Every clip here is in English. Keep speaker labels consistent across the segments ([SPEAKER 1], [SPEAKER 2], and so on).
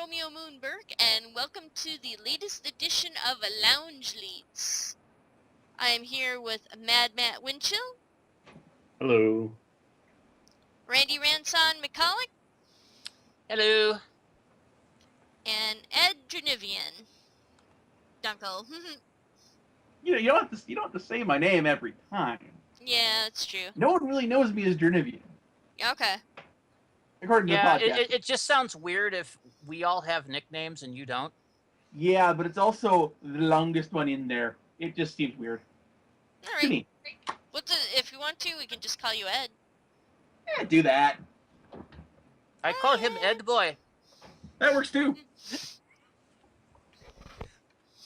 [SPEAKER 1] Romeo Moon Burke, and welcome to the latest edition of Lounge Leads. I am here with Mad Matt Winchill.
[SPEAKER 2] Hello.
[SPEAKER 1] Randy Ranson McCulloch.
[SPEAKER 3] Hello.
[SPEAKER 1] And Ed Drinivian. Dunkel.
[SPEAKER 4] You don't have to say my name every time.
[SPEAKER 1] Yeah, that's true.
[SPEAKER 4] No one really knows me as Drinivian.
[SPEAKER 1] Okay.
[SPEAKER 4] According to the podcast.
[SPEAKER 3] It just sounds weird if we all have nicknames and you don't.
[SPEAKER 4] Yeah, but it's also the longest one in there. It just seems weird.
[SPEAKER 1] All
[SPEAKER 4] To
[SPEAKER 1] right.
[SPEAKER 4] me.
[SPEAKER 1] If you want to, we can just call you Ed.
[SPEAKER 4] Yeah, do that.
[SPEAKER 3] I call him Ed Boy,
[SPEAKER 4] That works too.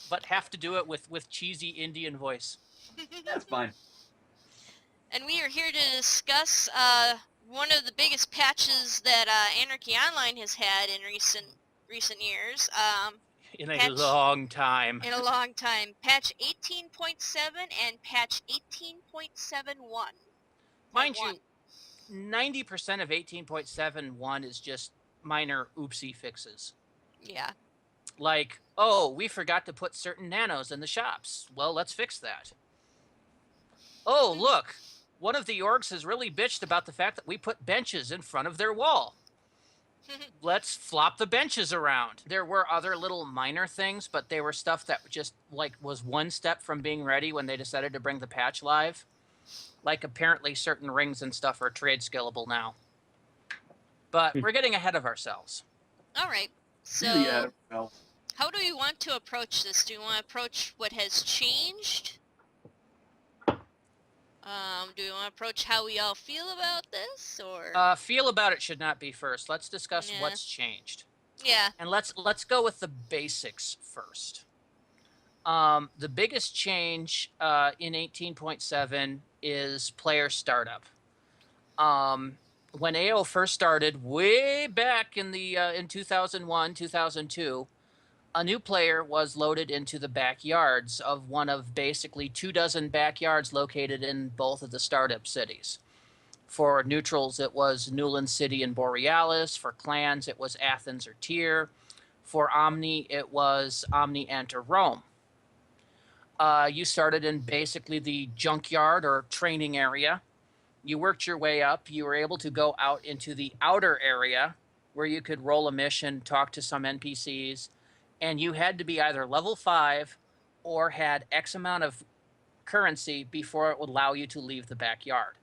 [SPEAKER 3] but have to do it with cheesy Indian voice.
[SPEAKER 4] That's fine.
[SPEAKER 1] And we are here to discuss one of the biggest patches that Anarchy Online has had in recent years.
[SPEAKER 3] In a long time.
[SPEAKER 1] In a long time. Patch 18.7 and patch 18.71.
[SPEAKER 3] Mind you, 90% of 18.71 is just minor oopsie fixes.
[SPEAKER 1] Yeah.
[SPEAKER 3] Like, oh, we forgot to put certain nanos in the shops. Well, let's fix that. Oh, look, one of the orgs has really bitched about the fact that we put benches in front of their wall. Let's flop the benches around. There were other little minor things, but they were stuff that just was one step from being ready when they decided to bring the patch live. Like apparently certain rings and stuff are trade scalable now. But we're getting ahead of ourselves.
[SPEAKER 1] All right. So, how do we want to approach this? Do we want to approach what has changed? Do we want to approach how we all feel about this, or?
[SPEAKER 3] Feel about it should not be first. Let's discuss what's changed.
[SPEAKER 1] Yeah.
[SPEAKER 3] And let's go with the basics first. The biggest change in 18.7 is player startup. When AO first started, way back in the in 2001, 2002, a new player was loaded into the backyards of one of basically 24 backyards located in both of the startup cities. For neutrals, it was Newland City and Borealis. For clans, it was Athens or Tyr. For Omni, it was Omni and Rome. You started in basically the junkyard or training area. You worked your way up. You were able to go out into the outer area where you could roll a mission, talk to some NPCs, and you had to be either level 5 or had X amount of currency before it would allow you to leave the backyard.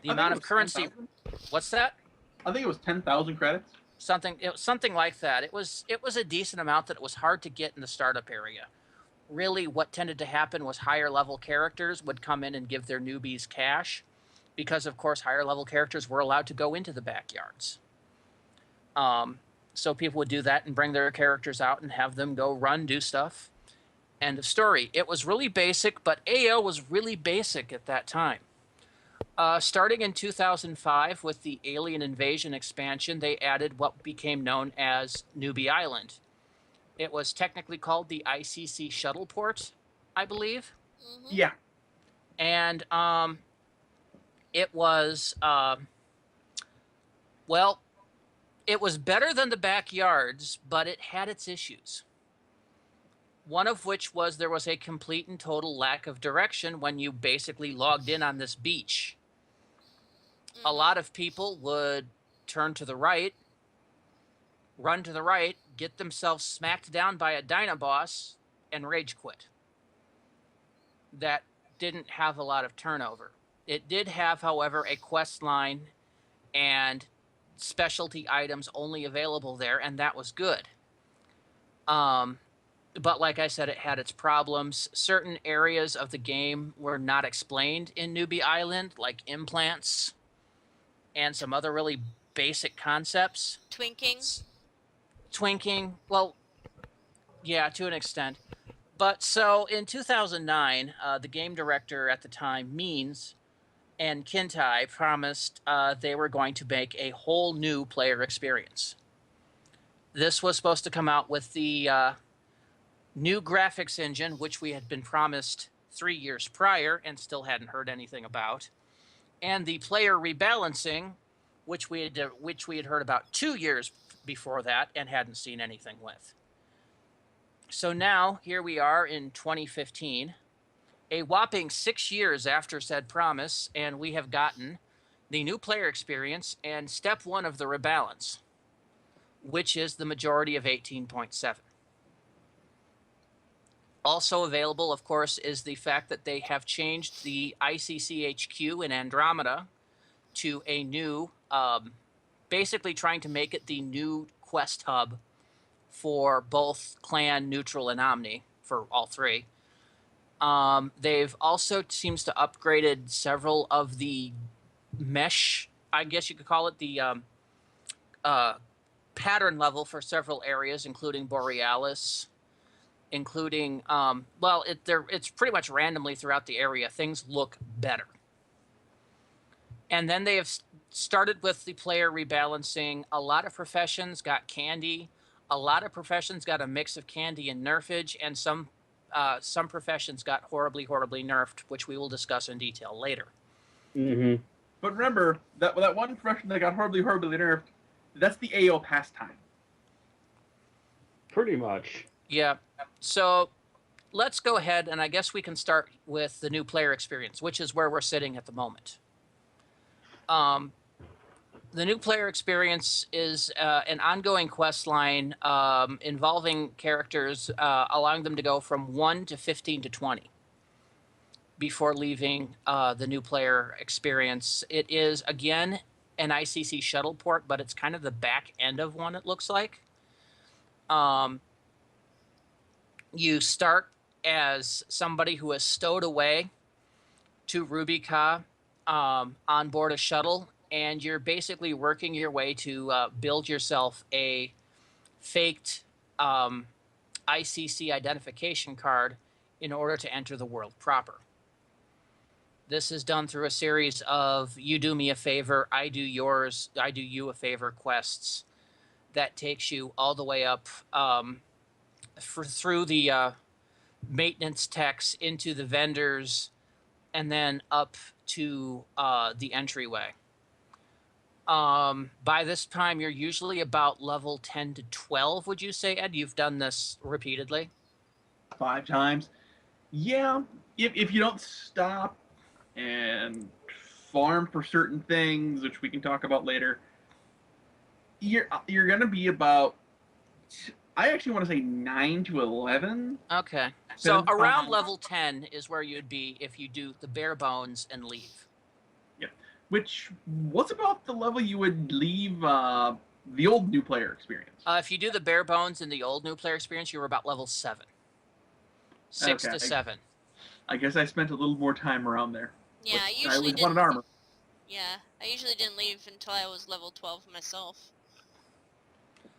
[SPEAKER 3] The amount of currency...
[SPEAKER 4] 10,000?
[SPEAKER 3] What's that?
[SPEAKER 4] I think it was 10,000 credits.
[SPEAKER 3] Something like that. It was a decent amount that it was hard to get in the startup area. Really, what tended to happen was higher level characters would come in and give their newbies cash, because of course higher level characters were allowed to go into the backyards. So people would do that and bring their characters out and have them go run, do stuff. End of story. It was really basic, but AO was really basic at that time. Starting in 2005 with the Alien Invasion expansion, they added what became known as Newbie Island. It was technically called the ICC Shuttle Port, I believe.
[SPEAKER 1] Mm-hmm.
[SPEAKER 4] Yeah.
[SPEAKER 3] And it was, well, it was better than the backyards, but it had its issues. One of which was there was a complete and total lack of direction when you basically logged in on this beach. A lot of people would turn to the right, run to the right, get themselves smacked down by a Dynaboss, and rage quit. That didn't have a lot of turnover. It did have, however, a quest line and specialty items only available there, and that was good. But like I said, it had its problems. Certain areas of the game were not explained in Newbie Island, like implants and some other really basic concepts. Twinking, well, yeah, to an extent. But so in 2009, the game director at the time, Means, and Kintai promised they were going to make a whole new player experience. This was supposed to come out with the new graphics engine, which we had been promised 3 years prior and still hadn't heard anything about, and the player rebalancing, which we had heard about 2 years before that and hadn't seen anything with. So now, here we are in 2015, a whopping 6 years after said promise, and we have gotten the new player experience and step 1 of the rebalance, which is the majority of 18.7. Also available, of course, is the fact that they have changed the ICCHQ in Andromeda to a new, basically trying to make it the new quest hub for both Clan, Neutral, and Omni, for all 3. They've also seems to upgraded several of the mesh, I guess you could call it, the pattern level for several areas, including Borealis, including, well, it's pretty much randomly throughout the area. Things look better. And then they have started with the player rebalancing. A lot of professions got candy. A lot of professions got a mix of candy and nerfage, and some professions got horribly, horribly nerfed, which we will discuss in detail later.
[SPEAKER 2] Mm-hmm.
[SPEAKER 4] But remember, that one profession that got horribly, horribly nerfed, that's the AO pastime.
[SPEAKER 2] Pretty much.
[SPEAKER 3] Yeah. So let's go ahead, and I guess we can start with the new player experience, which is where we're sitting at the moment. The new player experience is an ongoing quest line involving characters, allowing them to go from 1 to 15 to 20 before leaving the new player experience. It is, again, an ICC shuttle port, but it's kind of the back end of one, it looks like. You start as somebody who is stowed away to Rubica on board a shuttle, and you're basically working your way to build yourself a faked ICC identification card in order to enter the world proper. This is done through a series of you do me a favor, I do yours, I do you a favor quests that takes you all the way up through the maintenance techs into the vendors and then up to the entryway. By this time, you're usually about level 10 to 12, would you say, Ed? You've done this repeatedly?
[SPEAKER 4] 5 times. Yeah, if you don't stop and farm for certain things, which we can talk about later, you're going to be about, I actually want to say 9 to 11.
[SPEAKER 3] Okay. So around level 10 is where you'd be if you do the bare bones and leave.
[SPEAKER 4] Yep. Which, what's about the level you would leave the old new player experience?
[SPEAKER 3] If you do the bare bones in the old new player experience, you were about level 7. 6 to 7.
[SPEAKER 4] I guess I spent a little more time around there.
[SPEAKER 1] Yeah, I
[SPEAKER 4] I
[SPEAKER 1] usually
[SPEAKER 4] always
[SPEAKER 1] didn't.
[SPEAKER 4] wanted armor.
[SPEAKER 1] Yeah, I usually didn't leave until I was level 12 myself.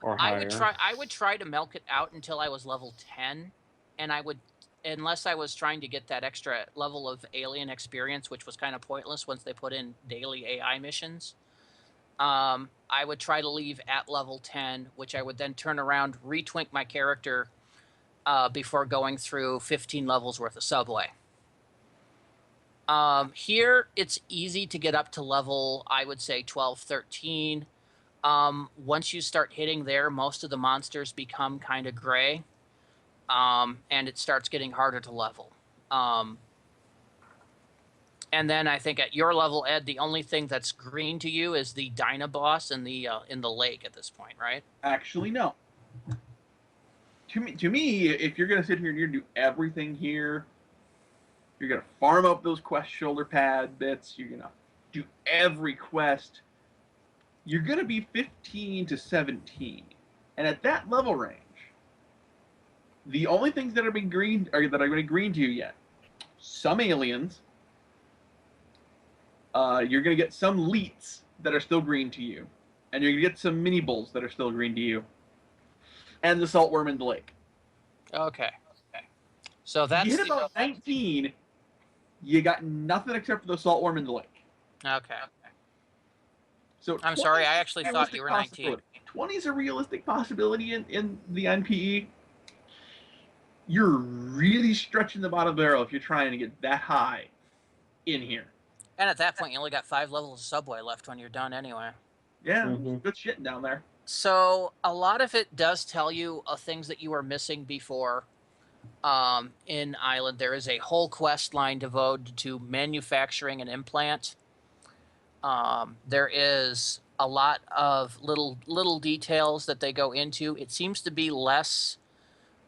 [SPEAKER 2] Or higher.
[SPEAKER 3] I would try to milk it out until I was level 10, and I would, unless I was trying to get that extra level of alien experience, which was kind of pointless once they put in daily AI missions. I would try to leave at level 10, which I would then turn around, retwink my character before going through 15 levels worth of subway. Here, it's easy to get up to level, I would say, 12, 13. Once you start hitting there, most of the monsters become kind of gray, and it starts getting harder to level. And then I think at your level, Ed, the only thing that's green to you is the Dynaboss in the lake at this point, right?
[SPEAKER 4] Actually, no. To me, if you're going to sit here and you're going to do everything here, you're going to farm up those quest shoulder pad bits, you're going to do every quest, you're going to be 15 to 17. And at that level range, the only things that have been green, or that are going to green to you yet, some aliens, you're going to get some leets that are still green to you, and you're going to get some mini bulls that are still green to you, and the saltworm in the lake.
[SPEAKER 3] Okay. So that's
[SPEAKER 4] you hit about 19, you got nothing except for the saltworm in the lake.
[SPEAKER 3] Okay.
[SPEAKER 4] So
[SPEAKER 3] I'm sorry, I actually thought you were 19.
[SPEAKER 4] 20 is a realistic possibility in the NPE. You're really stretching the bottom barrel if you're trying to get that high in here.
[SPEAKER 3] And at that point, you only got 5 levels of subway left when you're done anyway.
[SPEAKER 4] Yeah, good shit down there.
[SPEAKER 3] So a lot of it does tell you things that you were missing before. In Island, there is a whole quest line devoted to manufacturing an implant. There is a lot of little details that they go into. It seems to be less.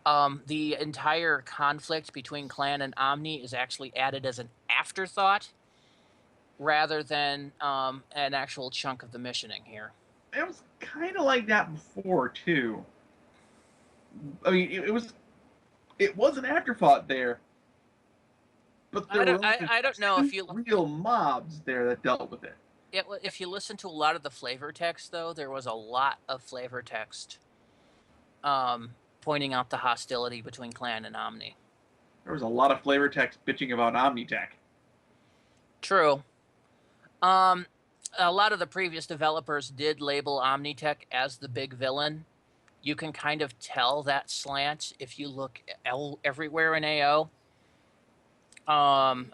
[SPEAKER 3] The entire conflict between Clan and Omni is actually added as an afterthought rather than an actual chunk of the missioning here.
[SPEAKER 4] It was kind of like that before too. I mean, it was an afterthought there, but there were
[SPEAKER 3] I don't know if you
[SPEAKER 4] real mobs there that dealt with it.
[SPEAKER 3] if you listen to a lot of the flavor text though, there was a lot of flavor text pointing out the hostility between Clan and Omni.
[SPEAKER 4] There was a lot of flavor text bitching about Omnitech.
[SPEAKER 3] True. A lot of the previous developers did label Omnitech as the big villain. You can kind of tell that slant if you look everywhere in AO,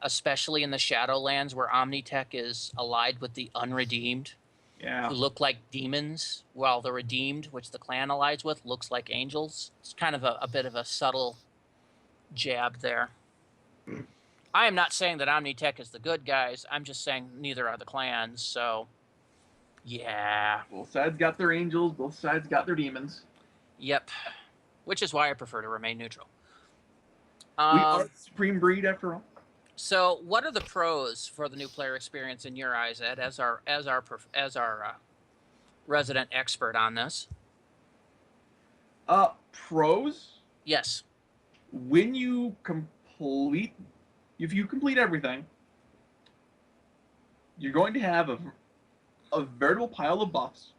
[SPEAKER 3] especially in the Shadowlands where Omnitech is allied with the Unredeemed,
[SPEAKER 4] Yeah.
[SPEAKER 3] who look like demons, while the Redeemed, which the clan allies with, looks like angels. It's kind of a bit of a subtle jab there. I am not saying that Omnitech is the good guys. I'm just saying neither are the clans, so yeah.
[SPEAKER 4] Both sides got their angels, both sides got their demons.
[SPEAKER 3] Yep. Which is why I prefer to remain neutral.
[SPEAKER 4] We are the supreme breed after all.
[SPEAKER 3] So, what are the pros for the new player experience in your eyes, Ed, as our resident expert on this?
[SPEAKER 4] Pros?
[SPEAKER 3] Yes.
[SPEAKER 4] When if you complete everything, you're going to have a veritable pile of buffs.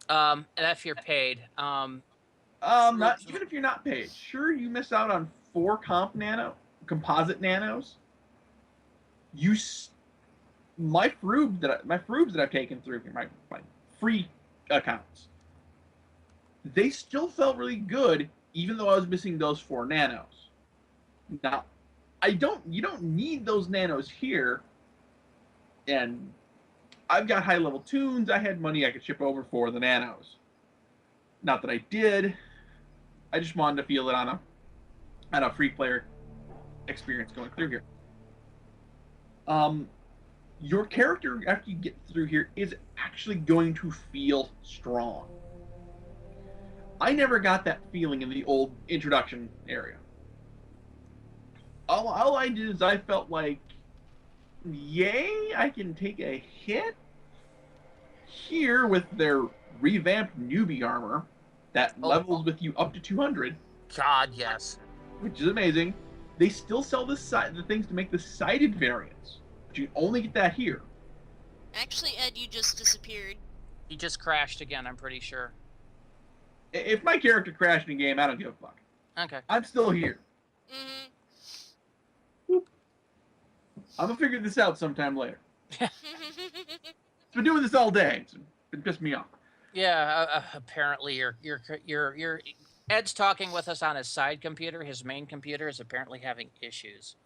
[SPEAKER 3] And if you're paid.
[SPEAKER 4] Not even if you're not paid. Sure, you miss out on 4 composite nanos. My frubes that I've taken through here, my free accounts, they still felt really good, even though I was missing those 4 nanos. Now, you don't need those nanos here, and I've got high level tunes. I had money I could ship over for the nanos. Not that I did. I just wanted to feel it on a free player experience going through here. Your character, after you get through here, is actually going to feel strong. I never got that feeling in the old introduction area. All I did is I felt like, yay, I can take a hit. Here, with their revamped newbie armor that levels with you up to 200.
[SPEAKER 3] God, yes.
[SPEAKER 4] Which is amazing. They still sell the things to make the sided variants, but you only get that here.
[SPEAKER 1] Actually, Ed, you just disappeared.
[SPEAKER 3] He just crashed again, I'm pretty sure.
[SPEAKER 4] If my character crashed in a game, I don't give a fuck.
[SPEAKER 3] Okay.
[SPEAKER 4] I'm still here.
[SPEAKER 1] Mm-hmm.
[SPEAKER 4] I'm gonna figure this out sometime later. It's been doing this all day. It's been pissing me off.
[SPEAKER 3] Yeah, apparently you're Ed's talking with us on his side computer. His main computer is apparently having issues.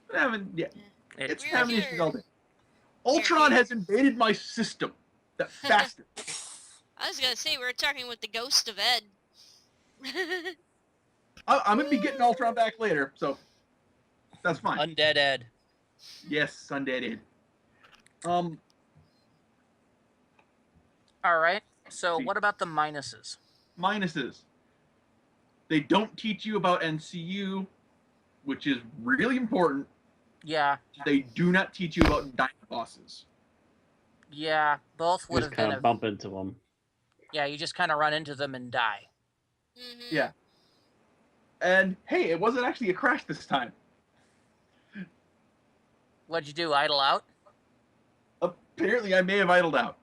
[SPEAKER 4] It's
[SPEAKER 1] We're
[SPEAKER 4] having
[SPEAKER 1] here.
[SPEAKER 4] issues all day. Ultron has invaded my system. That bastard.
[SPEAKER 1] I was gonna say, we're talking with the ghost of Ed.
[SPEAKER 4] I'm gonna be getting Ultron back later, so that's fine.
[SPEAKER 3] Undead Ed.
[SPEAKER 4] Yes, Undead Ed.
[SPEAKER 3] All right. So what about the minuses?
[SPEAKER 4] Minuses. They don't teach you about NCU, which is really important.
[SPEAKER 3] Yeah.
[SPEAKER 4] They do not teach you about Dino bosses.
[SPEAKER 3] Yeah, both would
[SPEAKER 2] Just
[SPEAKER 3] have
[SPEAKER 2] kind
[SPEAKER 3] been
[SPEAKER 2] of bump into them.
[SPEAKER 3] Yeah, you just kind of run into them and die.
[SPEAKER 1] Mm-hmm.
[SPEAKER 4] Yeah. And hey, it wasn't actually a crash this time.
[SPEAKER 3] What'd you do, idle out?
[SPEAKER 4] Apparently, I may have idled out.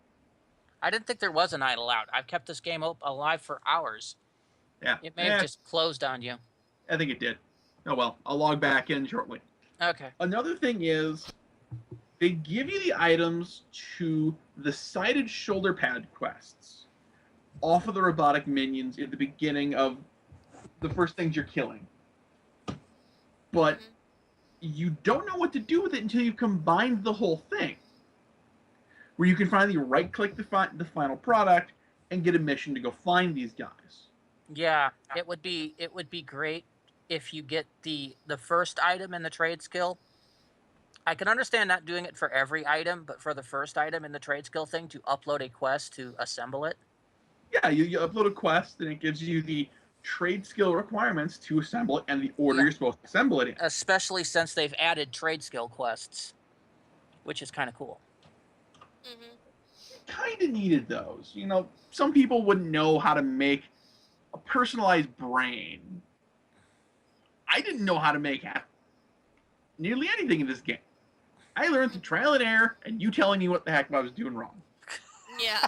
[SPEAKER 3] I didn't think there was an idle out. I've kept this game alive for hours.
[SPEAKER 4] Yeah.
[SPEAKER 3] It may have just closed on you.
[SPEAKER 4] I think it did. Oh well, I'll log back in shortly.
[SPEAKER 3] Okay.
[SPEAKER 4] Another thing is, they give you the items to the sided shoulder pad quests off of the robotic minions at the beginning of the first things you're killing. But you don't know what to do with it until you've combined the whole thing. Where you can finally right-click the final product, and get a mission to go find these guys.
[SPEAKER 3] Yeah, it would be great if you get the first item in the trade skill. I can understand not doing it for every item, but for the first item in the trade skill thing, to upload a quest to assemble it.
[SPEAKER 4] Yeah, you upload a quest, and it gives you the trade skill requirements to assemble it and the order you're supposed to assemble it in.
[SPEAKER 3] Especially since they've added trade skill quests, which is kind of cool.
[SPEAKER 4] Kind of needed those. You know, some people wouldn't know how to make a personalized brain. I didn't know how to make nearly anything in this game. I learned through trial and error, and you telling me what the heck I was doing wrong.
[SPEAKER 1] Yeah.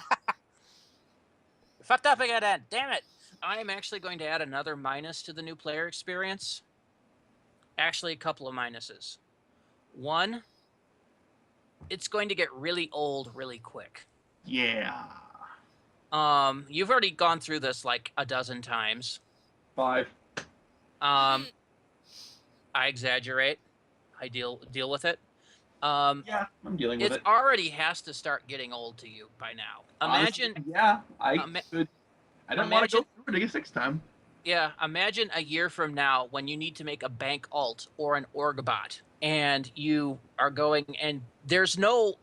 [SPEAKER 3] Fucked up again. Damn it. I am actually going to add another minus to the new player experience. Actually, a couple of minuses. One, it's going to get really old really quick.
[SPEAKER 4] Yeah.
[SPEAKER 3] You've already gone through this like a dozen times.
[SPEAKER 4] 5.
[SPEAKER 3] I exaggerate. I deal with it.
[SPEAKER 4] Yeah, I'm dealing with it.
[SPEAKER 3] It already has to start getting old to you by now. Imagine.
[SPEAKER 4] Honestly, yeah, I don't want to go through it a 6th time.
[SPEAKER 3] Yeah, imagine a year from now when you need to make a bank alt or an org bot, and you are going, and there's no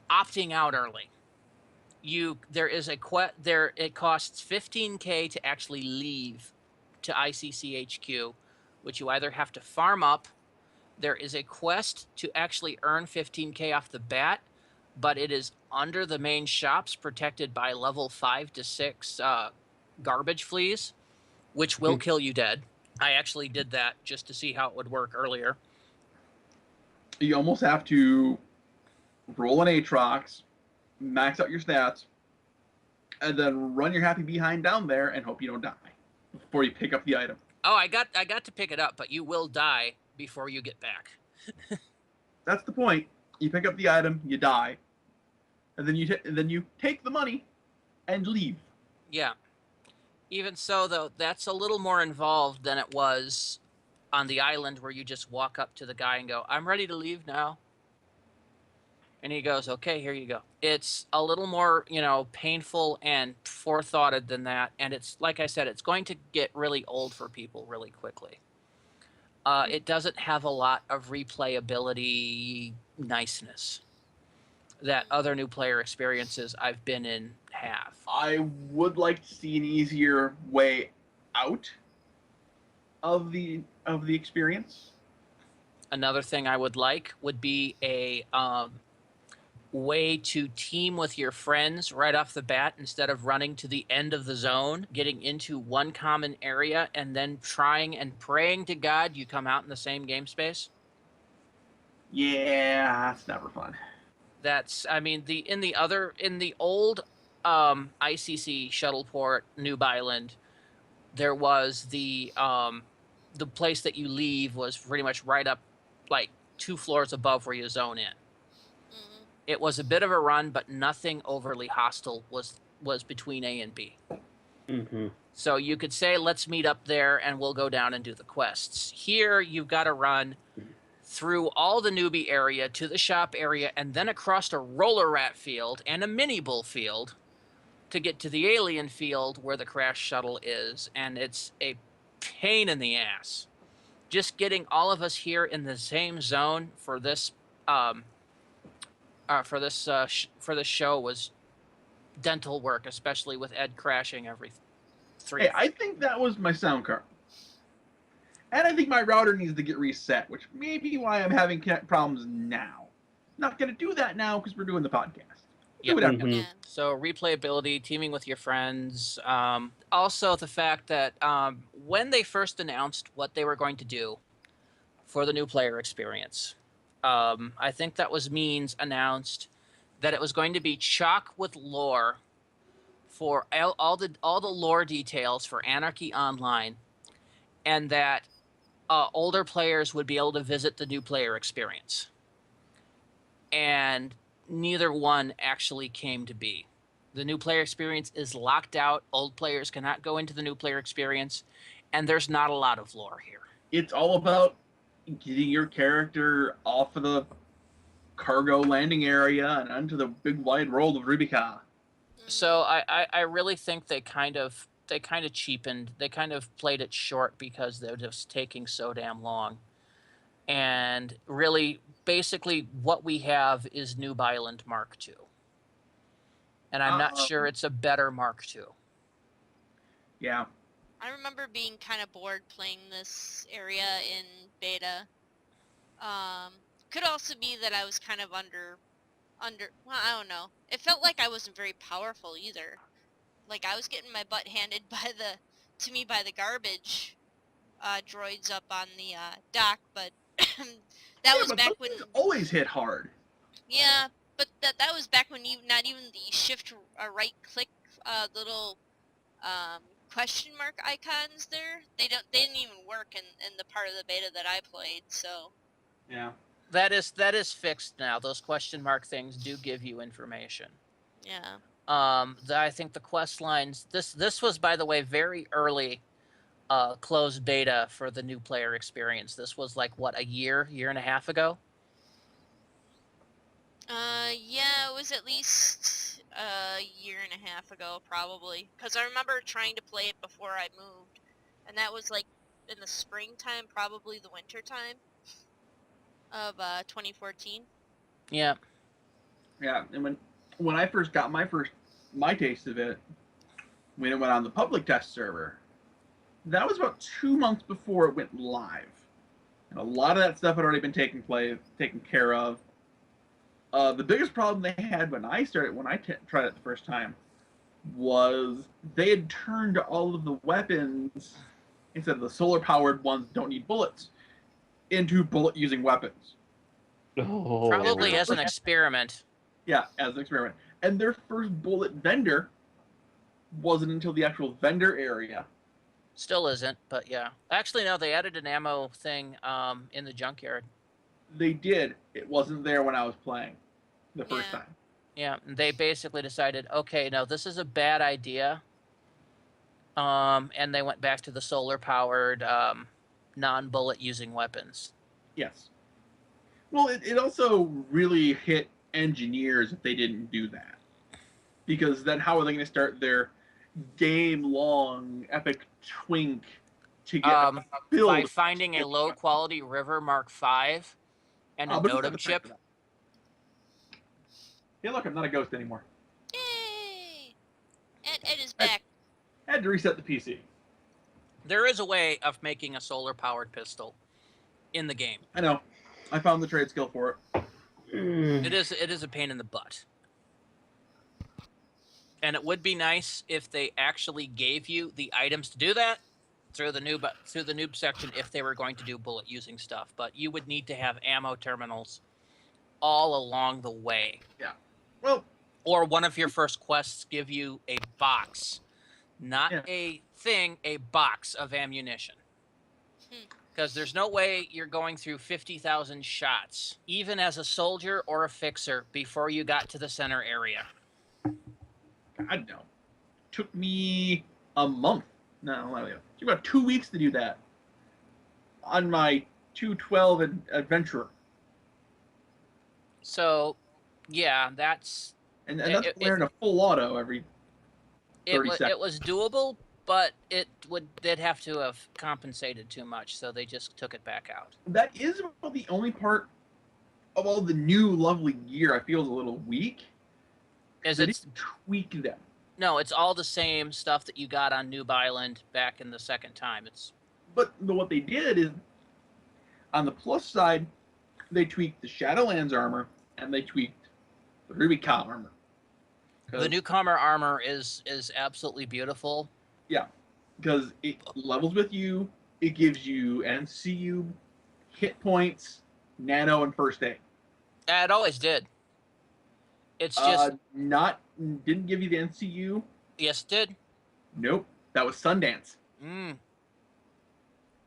[SPEAKER 3] opting out early. There is a it costs 15K to actually leave to ICCHQ, which you either have to farm up. There is a quest to actually earn 15K off the bat, but it is under the main shops, protected by level 5 to 6 garbage fleas, which will kill you dead. I actually did that just to see how it would work earlier.
[SPEAKER 4] You almost have to roll an Aatrox, max out your stats, and then run your happy behind down there and hope you don't die before you pick up the item.
[SPEAKER 3] Oh, I got to pick it up, but you will die before you get back.
[SPEAKER 4] That's the point. You pick up the item, you die, and then you take the money and leave.
[SPEAKER 3] Yeah. Even so, though, that's a little more involved than it was on the island, where you just walk up to the guy and go, "I'm ready to leave now." And he goes, "Okay, here you go." It's a little more, painful and forethoughted than that. And it's, like I said, it's going to get really old for people really quickly. It doesn't have a lot of replayability niceness that other new player experiences I've been in have.
[SPEAKER 4] I would like to see an easier way out of the experience.
[SPEAKER 3] Another thing I would like would be a way to team with your friends right off the bat, instead of running to the end of the zone, getting into one common area, and then trying and praying to God you come out in the same game space.
[SPEAKER 4] Yeah, that's never fun.
[SPEAKER 3] That's, I mean, in the old ICC Shuttleport Noob Island, there was the place that you leave was pretty much right up, like 2 floors above where you zone in. It was a bit of a run, but nothing overly hostile was between A and B.
[SPEAKER 2] Mm-hmm.
[SPEAKER 3] So you could say, let's meet up there and we'll go down and do the quests. Here, you've got to run through all the newbie area to the shop area, and then across a roller rat field and a mini bull field to get to the alien field where the crash shuttle is. And it's a pain in the ass. Just getting all of us here in the same zone for this show was dental work, especially with Ed crashing every 3.
[SPEAKER 4] Hey, I think that was my sound card. And I think my router needs to get reset, which may be why I'm having problems now. Not going to do that now because we're doing the podcast.
[SPEAKER 3] Yep.
[SPEAKER 4] Do it after.
[SPEAKER 2] Mhm.
[SPEAKER 1] Yeah.
[SPEAKER 3] So replayability, teaming with your friends. Also the fact that when they first announced what they were going to do for the new player experience, I think that was Means announced that it was going to be chock with lore for all the lore details for Anarchy Online, and that older players would be able to visit the new player experience. And neither one actually came to be. The new player experience is locked out. Old players cannot go into the new player experience, and there's not a lot of lore here.
[SPEAKER 4] It's all about getting your character off of the cargo landing area and onto the big wide world of Rubica.
[SPEAKER 3] So I really think they kind of cheapened. They kind of played it short because they're just taking so damn long. And really, basically, what we have is New Island Mark II. And I'm not sure it's a better Mark II.
[SPEAKER 4] Yeah.
[SPEAKER 1] I remember being kind of bored playing this area in beta. Could also be that I was kind of well, I don't know. It felt like I wasn't very powerful either. Like I was getting my butt handed to me by the garbage droids up on the dock, but that was
[SPEAKER 4] But
[SPEAKER 1] back
[SPEAKER 4] those
[SPEAKER 1] when,
[SPEAKER 4] things always hit hard.
[SPEAKER 1] yeah, but that was back when not even the shift right click little um, question mark icons there. They didn't even work in the part of the beta that I played. So
[SPEAKER 4] Yeah.
[SPEAKER 3] That is fixed now. Those question mark things do give you information.
[SPEAKER 1] yeah.
[SPEAKER 3] I think the quest lines. This was, by the way, very early closed beta for the new player experience. This was like what, a year and a half ago.
[SPEAKER 1] Yeah, it was at least a year and a half ago, probably. Because I remember trying to play it before I moved. And that was like in the springtime, probably the winter time of 2014.
[SPEAKER 3] Yeah.
[SPEAKER 4] Yeah. And when I first got my taste of it, when it went on the public test server, that was about 2 months before it went live. And a lot of that stuff had already been taken care of. The biggest problem they had when I tried it the first time, was they had turned all of the weapons, instead of the solar powered ones that don't need bullets, into bullet using weapons.
[SPEAKER 2] Oh.
[SPEAKER 3] Probably as an experiment.
[SPEAKER 4] Yeah, as an experiment. And their first bullet vendor wasn't until the actual vendor area.
[SPEAKER 3] Still isn't, but yeah. Actually, no, they added an ammo thing in the junkyard.
[SPEAKER 4] They did. It wasn't there when I was playing the first
[SPEAKER 1] Yeah.
[SPEAKER 4] time.
[SPEAKER 3] Yeah, they basically decided, okay, no, this is a bad idea. And they went back to the solar-powered, non-bullet using weapons.
[SPEAKER 4] Yes. Well, it also really hit engineers if they didn't do that. Because then how are they going to start their game-long epic twink to get build?
[SPEAKER 3] By finding a low-quality River Mark V and a
[SPEAKER 4] but it's
[SPEAKER 3] Notum
[SPEAKER 4] not
[SPEAKER 3] chip.
[SPEAKER 4] Hey, look, I'm not a ghost anymore.
[SPEAKER 1] Yay! Ed is back.
[SPEAKER 4] I had to reset the PC.
[SPEAKER 3] There is a way of making a solar-powered pistol in the game.
[SPEAKER 4] I know. I found the trade skill for it.
[SPEAKER 3] It is a pain in the butt. And it would be nice if they actually gave you the items to do that through the noob section if they were going to do bullet using stuff. But you would need to have ammo terminals all along the way.
[SPEAKER 4] Yeah. Well,
[SPEAKER 3] or one of your first quests give you a box, not a thing, a box of ammunition. Because there's no way you're going through 50,000 shots, even as a soldier or a fixer, before you got to the center area.
[SPEAKER 4] God no. Took me a month. No, it took about 2 weeks to do that. On my 212 adventurer.
[SPEAKER 3] So, yeah, that's...
[SPEAKER 4] And that's wearing a full auto every 30 seconds.
[SPEAKER 3] It was doable, but they'd have to have compensated too much, so they just took it back out.
[SPEAKER 4] That is about the only part of all the new lovely gear I feel is a little weak.
[SPEAKER 3] Is
[SPEAKER 4] it
[SPEAKER 3] it
[SPEAKER 4] tweak them?
[SPEAKER 3] No, it's all the same stuff that you got on Noob Island back in the second time.
[SPEAKER 4] But what they did is, on the plus side, they tweaked the Shadowlands armor and they tweaked the Rubicon armor.
[SPEAKER 3] The newcomer armor is absolutely beautiful.
[SPEAKER 4] Yeah, because it levels with you. It gives you NCU, hit points, nano, and first aid.
[SPEAKER 3] It always did. It's just
[SPEAKER 4] didn't give you the NCU.
[SPEAKER 3] Yes, it did.
[SPEAKER 4] Nope, that was Sundance.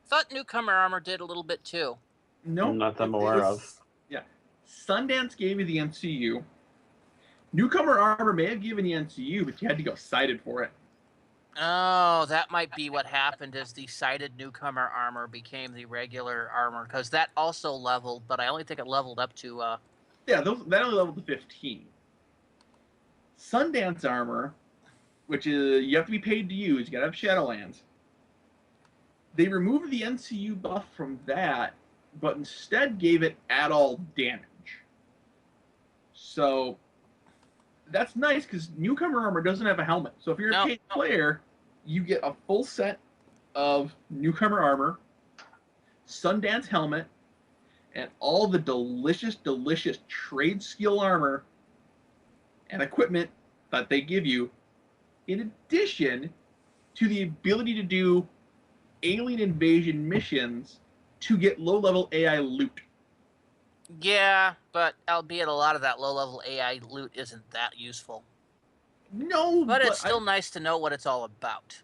[SPEAKER 3] Thought newcomer armor did a little bit too.
[SPEAKER 4] Nope,
[SPEAKER 2] not that I'm aware of.
[SPEAKER 4] Yeah, Sundance gave you the NCU. Newcomer armor may have given you NCU, but you had to go sighted for it.
[SPEAKER 3] Oh, that might be what happened. Is the sighted newcomer armor became the regular armor, because that also leveled, but I only think it leveled up to.
[SPEAKER 4] Yeah, that only leveled to 15. Sundance armor, which is you have to be paid to use. You gotta have Shadowlands. They removed the NCU buff from that, but instead gave it add-all damage. So that's nice because newcomer armor doesn't have a helmet. So if you're a paid player, you get a full set of newcomer armor, Sundance helmet, and all the delicious, delicious trade skill armor and equipment that they give you, in addition to the ability to do alien invasion missions to get low-level AI loot.
[SPEAKER 3] Yeah, but albeit a lot of that low-level AI loot isn't that useful.
[SPEAKER 4] No,
[SPEAKER 3] but it's still nice to know what it's all about.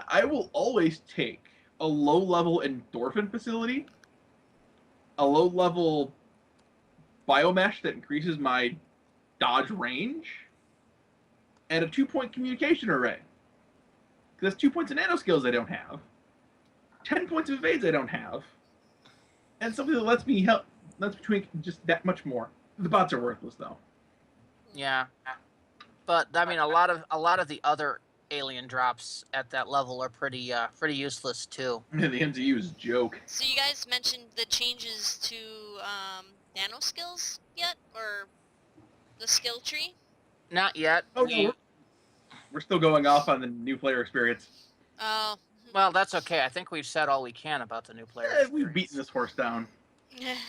[SPEAKER 4] I will always take a low-level endorphin facility, a low-level biomesh that increases my dodge range, and a 2-point communication array. Because that's 2 points of nano skills I don't have, 10 points of evades I don't have, and something that lets me help. That's between just that much more. The bots are worthless, though.
[SPEAKER 3] Yeah, but I mean, a lot of the other alien drops at that level are pretty useless too.
[SPEAKER 4] Yeah, the MCU is a joke.
[SPEAKER 1] So you guys mentioned the changes to nano skills yet, or the skill tree?
[SPEAKER 3] Not yet.
[SPEAKER 4] Oh no, we're still going off on the new player experience.
[SPEAKER 1] Oh.
[SPEAKER 3] Well, that's okay. I think we've said all we can about the new player experience.
[SPEAKER 4] We've beaten this horse down.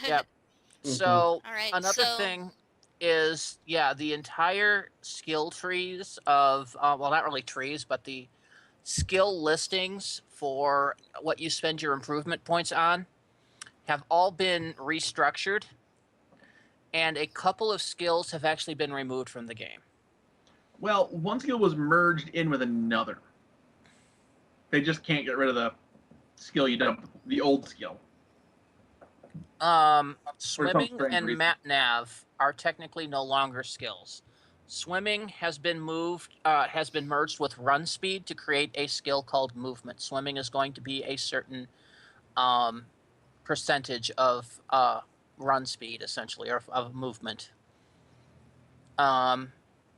[SPEAKER 3] Yep. So
[SPEAKER 1] all right,
[SPEAKER 3] another thing is, yeah, the entire skill trees of, well, not really trees, but the skill listings for what you spend your improvement points on have all been restructured, and a couple of skills have actually been removed from the game.
[SPEAKER 4] Well, one skill was merged in with another. They just can't get rid of the skill you dumped, the old skill.
[SPEAKER 3] Swimming and map nav are technically no longer skills. Swimming has been merged with run speed to create a skill called movement. Swimming is going to be a certain percentage of run speed, essentially, or of movement.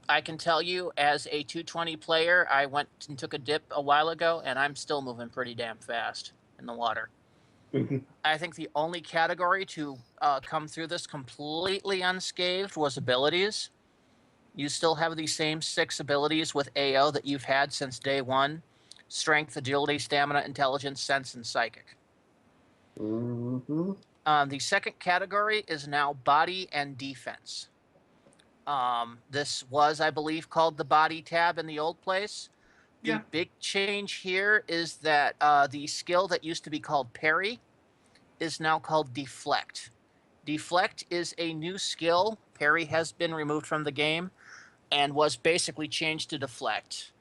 [SPEAKER 3] I can tell you, as a 220 player, I went and took a dip a while ago, and I'm still moving pretty damn fast in the water. I think the only category to come through this completely unscathed was abilities. You still have the same 6 abilities with AO that you've had since day one: strength, agility, stamina, intelligence, sense, and psychic. The second category is now body and defense. This was, I believe, called the body tab in the old place. The big change here is that the skill that used to be called parry is now called deflect. Deflect is a new skill. Parry has been removed from the game and was basically changed to deflect.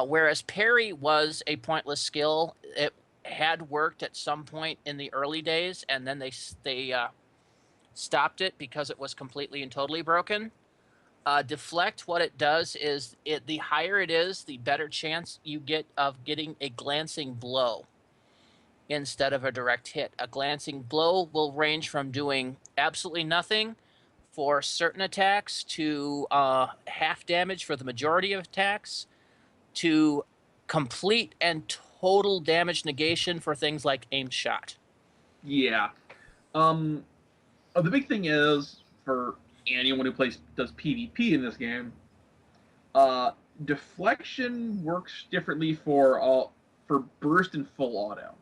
[SPEAKER 3] Whereas parry was a pointless skill, it had worked at some point in the early days, and then they stopped it because it was completely and totally broken. Deflect, what it does is, the higher it is, the better chance you get of getting a glancing blow instead of a direct hit. A glancing blow will range from doing absolutely nothing for certain attacks to half damage for the majority of attacks to complete and total damage negation for things like aim shot.
[SPEAKER 4] Yeah. The big thing is, for anyone who does PvP in this game, deflection works differently for burst and full auto.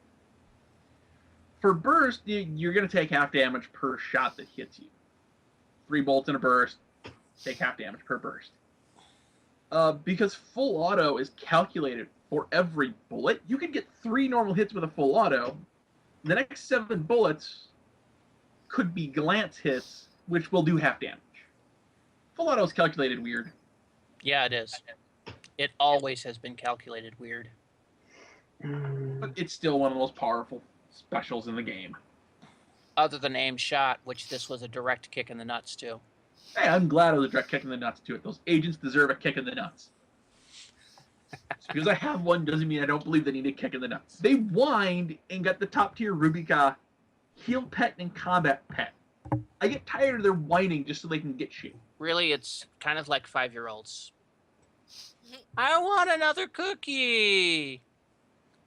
[SPEAKER 4] For burst, you're going to take half damage per shot that hits you. 3 bolts in a burst, take half damage per burst. Because full auto is calculated for every bullet, you can get 3 normal hits with a full auto. The next 7 bullets could be glance hits, which will do half damage. Full auto is calculated weird.
[SPEAKER 3] Yeah, it is. It always has been calculated weird.
[SPEAKER 4] But it's still one of the most powerful specials in the game.
[SPEAKER 3] Other than aim shot, which this was a direct kick in the nuts to.
[SPEAKER 4] Hey, I'm glad it was a direct kick in the nuts to it. Those agents deserve a kick in the nuts. Just because I have one doesn't mean I don't believe they need a kick in the nuts. They whined and got the top tier Rubica heal pet and combat pet I get tired of their whining just so they can get shit.
[SPEAKER 3] Really, it's kind of like 5-year-olds. I want another cookie.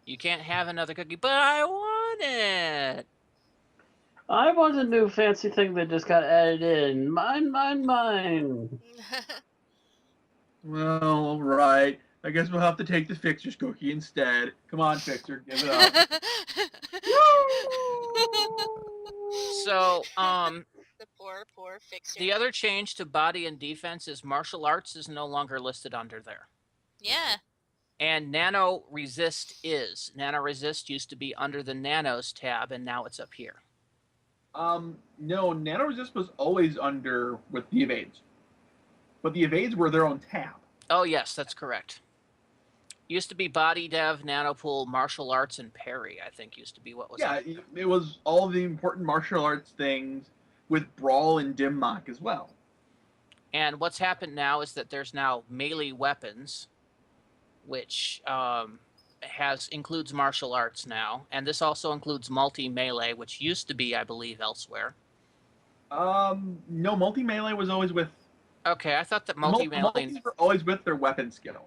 [SPEAKER 3] You can't have another cookie, but I want it.
[SPEAKER 2] I want a new fancy thing that just got added in. Mine, mine, mine.
[SPEAKER 4] Well, right. I guess we'll have to take the Fixer's cookie instead. Come on, Fixer, give it up.
[SPEAKER 3] So,
[SPEAKER 1] the poor fixer.
[SPEAKER 3] the other change to body and defense is martial arts is no longer listed under there.
[SPEAKER 1] Yeah.
[SPEAKER 3] And nano resist is. Nano resist used to be under the nanos tab, and now it's up here.
[SPEAKER 4] No, Nano Resist was always under with the evades. But the evades were their own tab.
[SPEAKER 3] Oh, yes, that's correct. Used to be body dev, nanopool, martial arts, and parry, I think used to be what was.
[SPEAKER 4] Yeah, it was all the important martial arts things with Brawl and Dim Mak as well.
[SPEAKER 3] And what's happened now is that there's now melee weapons, which includes martial arts now, and this also includes multi-melee, which used to be, I believe, elsewhere.
[SPEAKER 4] No, multi-melee was always with...
[SPEAKER 3] Okay, I thought that multi-melee...
[SPEAKER 4] Multis were always with their weapon skill.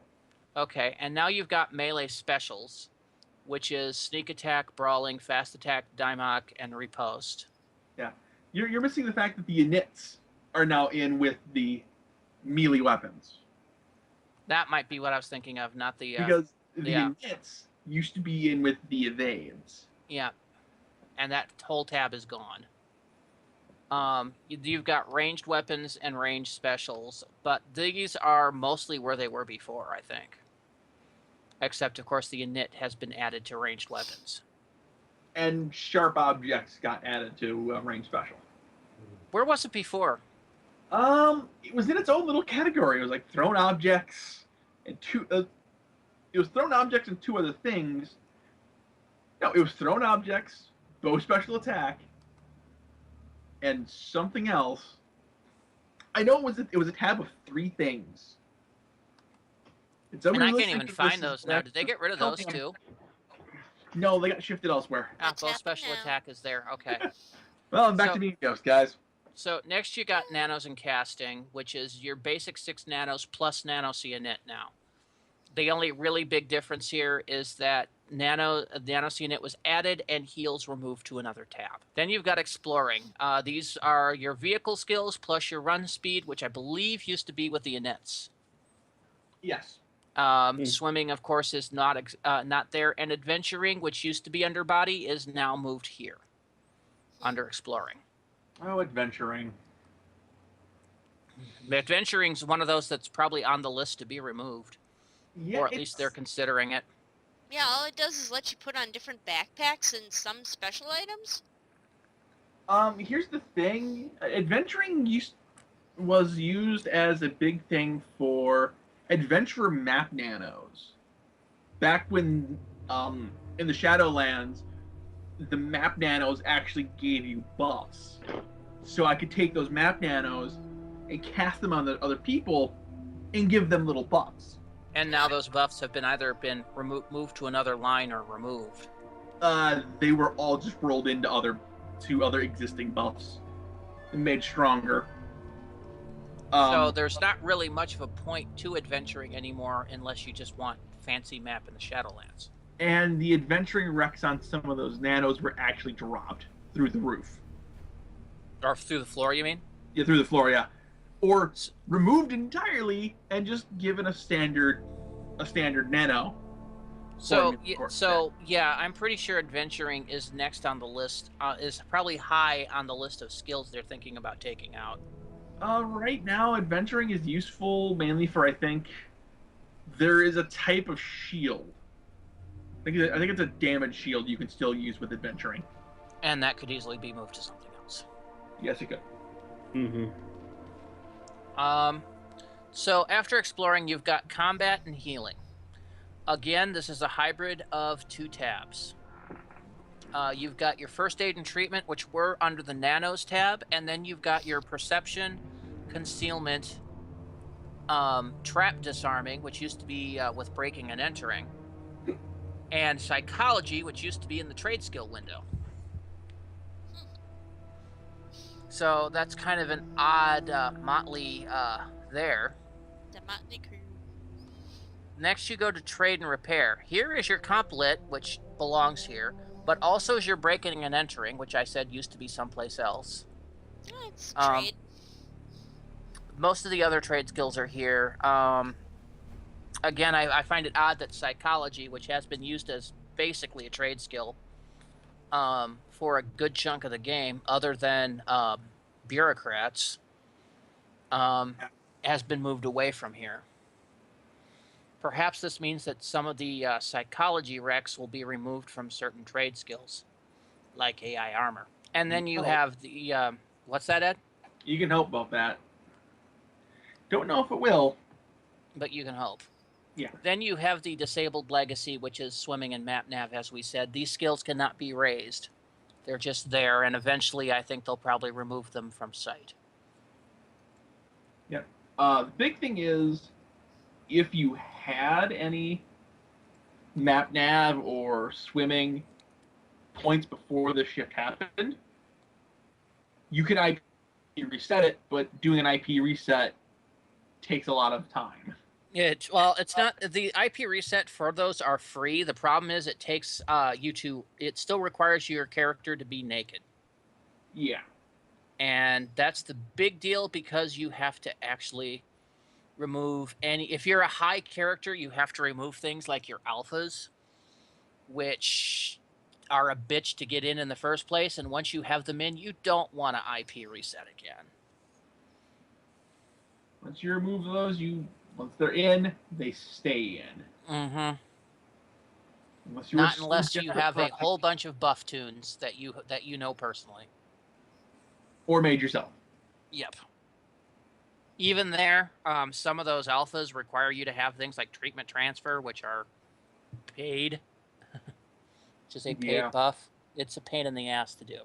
[SPEAKER 3] Okay, and now you've got melee specials, which is sneak attack, brawling, fast attack, daimok, and riposte.
[SPEAKER 4] Yeah. You're missing the fact that the units are now in with the melee weapons.
[SPEAKER 3] That might be what I was thinking of, not the...
[SPEAKER 4] Because the units used to be in with the evades.
[SPEAKER 3] Yeah, and that whole tab is gone. You've got ranged weapons and ranged specials, but these are mostly where they were before, I think. Except, of course, the unit has been added to ranged weapons.
[SPEAKER 4] And sharp objects got added to range special.
[SPEAKER 3] Where was it before?
[SPEAKER 4] It was in its own little category. It was like thrown objects and it was thrown objects and two other things. No, it was thrown objects, bow special attack, and something else. I know it was a tab of 3 things.
[SPEAKER 3] And I can't even find those now. Did they get rid of those too?
[SPEAKER 4] No, they got shifted elsewhere.
[SPEAKER 3] Bow special attack is there. Okay.
[SPEAKER 4] Well, I'm back to being Ghost, guys.
[SPEAKER 3] So next you got nanos and casting, which is your basic 6 nanos plus nano unit now. The only really big difference here is that nano unit was added and heals were moved to another tab. Then you've got exploring. These are your vehicle skills plus your run speed, which I believe used to be with the units.
[SPEAKER 4] Yes.
[SPEAKER 3] Swimming, of course, is not there, and adventuring, which used to be under body, is now moved here under exploring.
[SPEAKER 4] Oh, adventuring.
[SPEAKER 3] Adventuring's one of those that's probably on the list to be removed.
[SPEAKER 4] Yeah,
[SPEAKER 3] Or at least they're considering it.
[SPEAKER 1] Yeah, all it does is let you put on different backpacks and some special items.
[SPEAKER 4] Here's the thing. Adventuring was used as a big thing for adventurer map nanos. Back when, in the Shadowlands, the map nanos actually gave you buffs. So I could take those map nanos and cast them on the other people and give them little buffs.
[SPEAKER 3] And now those buffs have been either moved to another line or removed.
[SPEAKER 4] They were all just rolled into other existing buffs and made stronger.
[SPEAKER 3] So there's not really much of a point to adventuring anymore unless you just want fancy map in the Shadowlands.
[SPEAKER 4] And the adventuring wrecks on some of those nanos were actually dropped through the roof.
[SPEAKER 3] Or through the floor, you mean?
[SPEAKER 4] Yeah, through the floor, yeah. Or removed entirely and just given a standard nano.
[SPEAKER 3] So yeah, I'm pretty sure adventuring is next on the list. Is probably high on the list of skills they're thinking about taking out.
[SPEAKER 4] Right now, adventuring is useful mainly for, I think, there is a type of shield. I think it's a damage shield you can still use with adventuring.
[SPEAKER 3] And that could easily be moved to something else.
[SPEAKER 4] Yes, it could.
[SPEAKER 2] Mm-hmm.
[SPEAKER 3] So after exploring, you've got combat and healing. Again, this is a hybrid of 2 tabs. You've got your first aid and treatment, which were under the nanos tab, and then you've got your perception, concealment, trap disarming, which used to be with breaking and entering, and psychology, which used to be in the trade skill window. So that's kind of an odd motley there.
[SPEAKER 1] The motley crew.
[SPEAKER 3] Next, you go to trade and repair. Here is your comp lit, which belongs here, but also is your breaking and entering, which I said used to be someplace else.
[SPEAKER 1] It's trade.
[SPEAKER 3] Most of the other trade skills are here. Again, I find it odd that psychology, which has been used as basically a trade skill for a good chunk of the game, other than bureaucrats, has been moved away from here. Perhaps this means that some of the psychology recs will be removed from certain trade skills, like AI armor. And then you have the... what's that, Ed?
[SPEAKER 4] You can hope about that. Don't know if it will.
[SPEAKER 3] But you can hope.
[SPEAKER 4] Yeah.
[SPEAKER 3] Then you have the disabled legacy, which is swimming and map nav, as we said. These skills cannot be raised. They're just there, and eventually I think they'll probably remove them from sight.
[SPEAKER 4] Yep. The big thing is, if you had any map nav or swimming points before the shift happened, you can IP reset it, but doing an IP reset takes a lot of time.
[SPEAKER 3] Well, it's not the IP reset for those are free. The problem is it takes it still requires your character to be naked.
[SPEAKER 4] Yeah.
[SPEAKER 3] And that's the big deal because you have to actually remove any. If you're a high character, you have to remove things like your alphas, which are a bitch to get in the first place. And once you have them in, you don't want to IP reset again.
[SPEAKER 4] Once you remove those, once they're in, they stay in.
[SPEAKER 3] Mm-hmm.
[SPEAKER 4] Not
[SPEAKER 3] unless you have a whole bunch of buff tunes that you know personally.
[SPEAKER 4] Or made yourself.
[SPEAKER 3] Yep. Even there, some of those alphas require you to have things like treatment transfer, which are paid. Just a paid buff. It's a pain in the ass to do.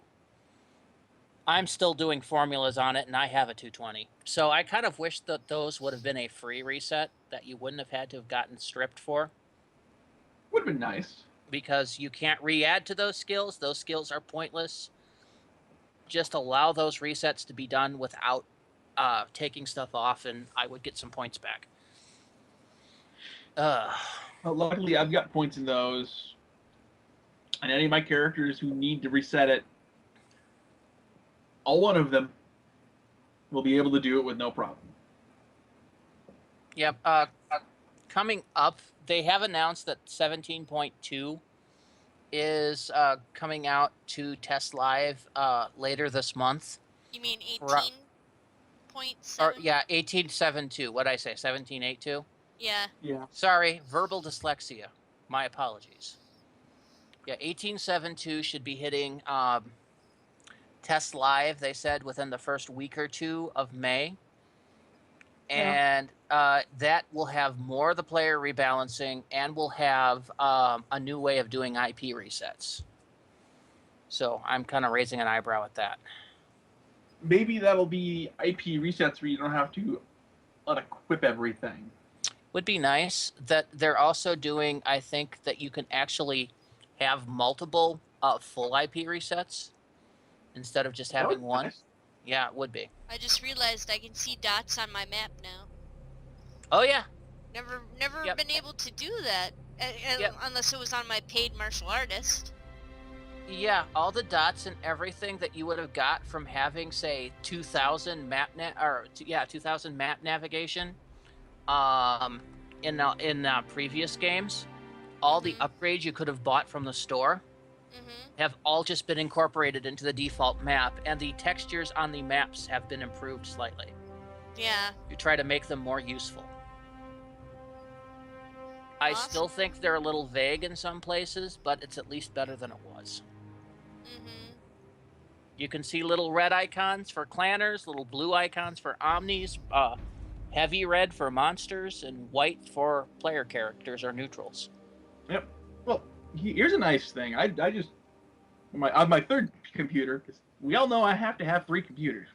[SPEAKER 3] I'm still doing formulas on it, and I have a 220. So I kind of wish that those would have been a free reset that you wouldn't have had to have gotten stripped for.
[SPEAKER 4] Would have been nice.
[SPEAKER 3] Because you can't re-add to those skills. Those skills are pointless. Just allow those resets to be done without taking stuff off, and I would get some points back.
[SPEAKER 4] Well, luckily, I've got points in those. And any of my characters who need to reset it, all one of them will be able to do it with no problem.
[SPEAKER 3] Yep. Coming up, they have announced that 17.2 is coming out to test live later this month.
[SPEAKER 1] You mean 18.7?
[SPEAKER 3] Yeah, 18.7.2. What'd I say? 17.8.2?
[SPEAKER 1] Yeah.
[SPEAKER 4] Yeah.
[SPEAKER 3] Sorry, verbal dyslexia. My apologies. Yeah, 18.7.2 should be hitting test live, they said, within the first week or two of May. And that will have more of the player rebalancing and will have a new way of doing IP resets. So I'm kind of raising an eyebrow at that.
[SPEAKER 4] Maybe that'll be IP resets where you don't have to unequip everything.
[SPEAKER 3] Would be nice. That they're also doing, I think, that you can actually have multiple full IP resets instead of just having one. Nice. Yeah, it would be.
[SPEAKER 1] I just realized I can see dots on my map now.
[SPEAKER 3] Oh yeah.
[SPEAKER 1] Never been able to do that unless it was on my paid martial artist.
[SPEAKER 3] Yeah, all the dots and everything that you would have got from having, say, 2000 map navigation, in previous games, all the upgrades you could have bought from the store have all just been incorporated into the default map, and the textures on the maps have been improved slightly.
[SPEAKER 1] Yeah.
[SPEAKER 3] You try to make them more useful. I still think they're a little vague in some places, but it's at least better than it was. You can see little red icons for clanners, little blue icons for omnis, heavy red for monsters, and white for player characters or neutrals.
[SPEAKER 4] Yep. Well, here's a nice thing. I just on my third computer, because we all know I have to have 3 computers.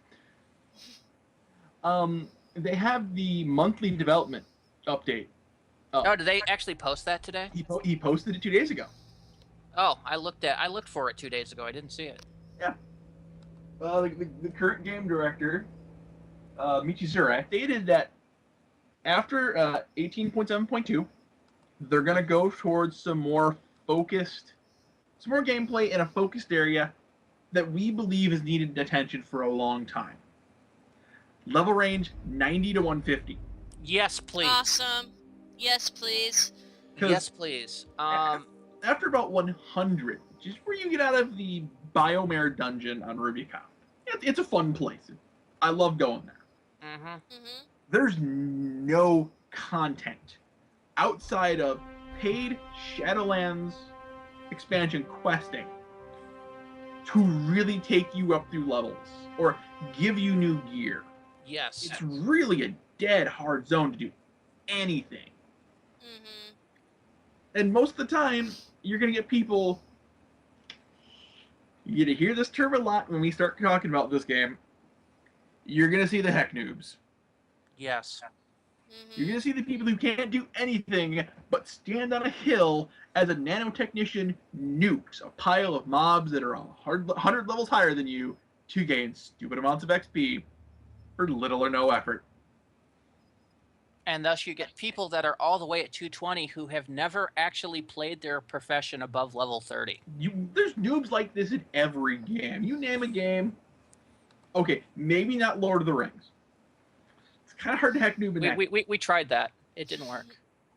[SPEAKER 4] They have the monthly development update.
[SPEAKER 3] Oh, did they actually post that today?
[SPEAKER 4] He posted it 2 days ago.
[SPEAKER 3] Oh, I looked for it 2 days ago. I didn't see it.
[SPEAKER 4] Yeah. The current game director, Michizura, stated that after 18.7.2, they're going to go towards some more gameplay in a focused area that we believe has needed attention for a long time. Level range 90 to 150.
[SPEAKER 3] Yes, please.
[SPEAKER 1] Awesome. Yes, please.
[SPEAKER 3] Yes, please.
[SPEAKER 4] After about 100, just where you get out of the Biomare dungeon on Rubicon, it's a fun place. I love going there.
[SPEAKER 1] Mm-hmm.
[SPEAKER 4] There's no content outside of paid Shadowlands expansion questing to really take you up through levels or give you new gear.
[SPEAKER 3] Yes.
[SPEAKER 4] It's really a dead hard zone to do anything.
[SPEAKER 1] Mm-hmm.
[SPEAKER 4] And most of the time, you're going to get people. You're going to hear this term a lot when we start talking about this game. You're going to see the heck noobs.
[SPEAKER 3] Yes.
[SPEAKER 1] Mm-hmm.
[SPEAKER 4] You're going to see the people who can't do anything but stand on a hill as a nanotechnician nukes a pile of mobs that are 100 levels higher than you to gain stupid amounts of XP for little or no effort.
[SPEAKER 3] And thus you get people that are all the way at 220 who have never actually played their profession above level 30.
[SPEAKER 4] There's noobs like this in every game. You name a game. Okay, maybe not Lord of the Rings. It's kind of hard to hack noob in that.
[SPEAKER 3] We tried that. It didn't work.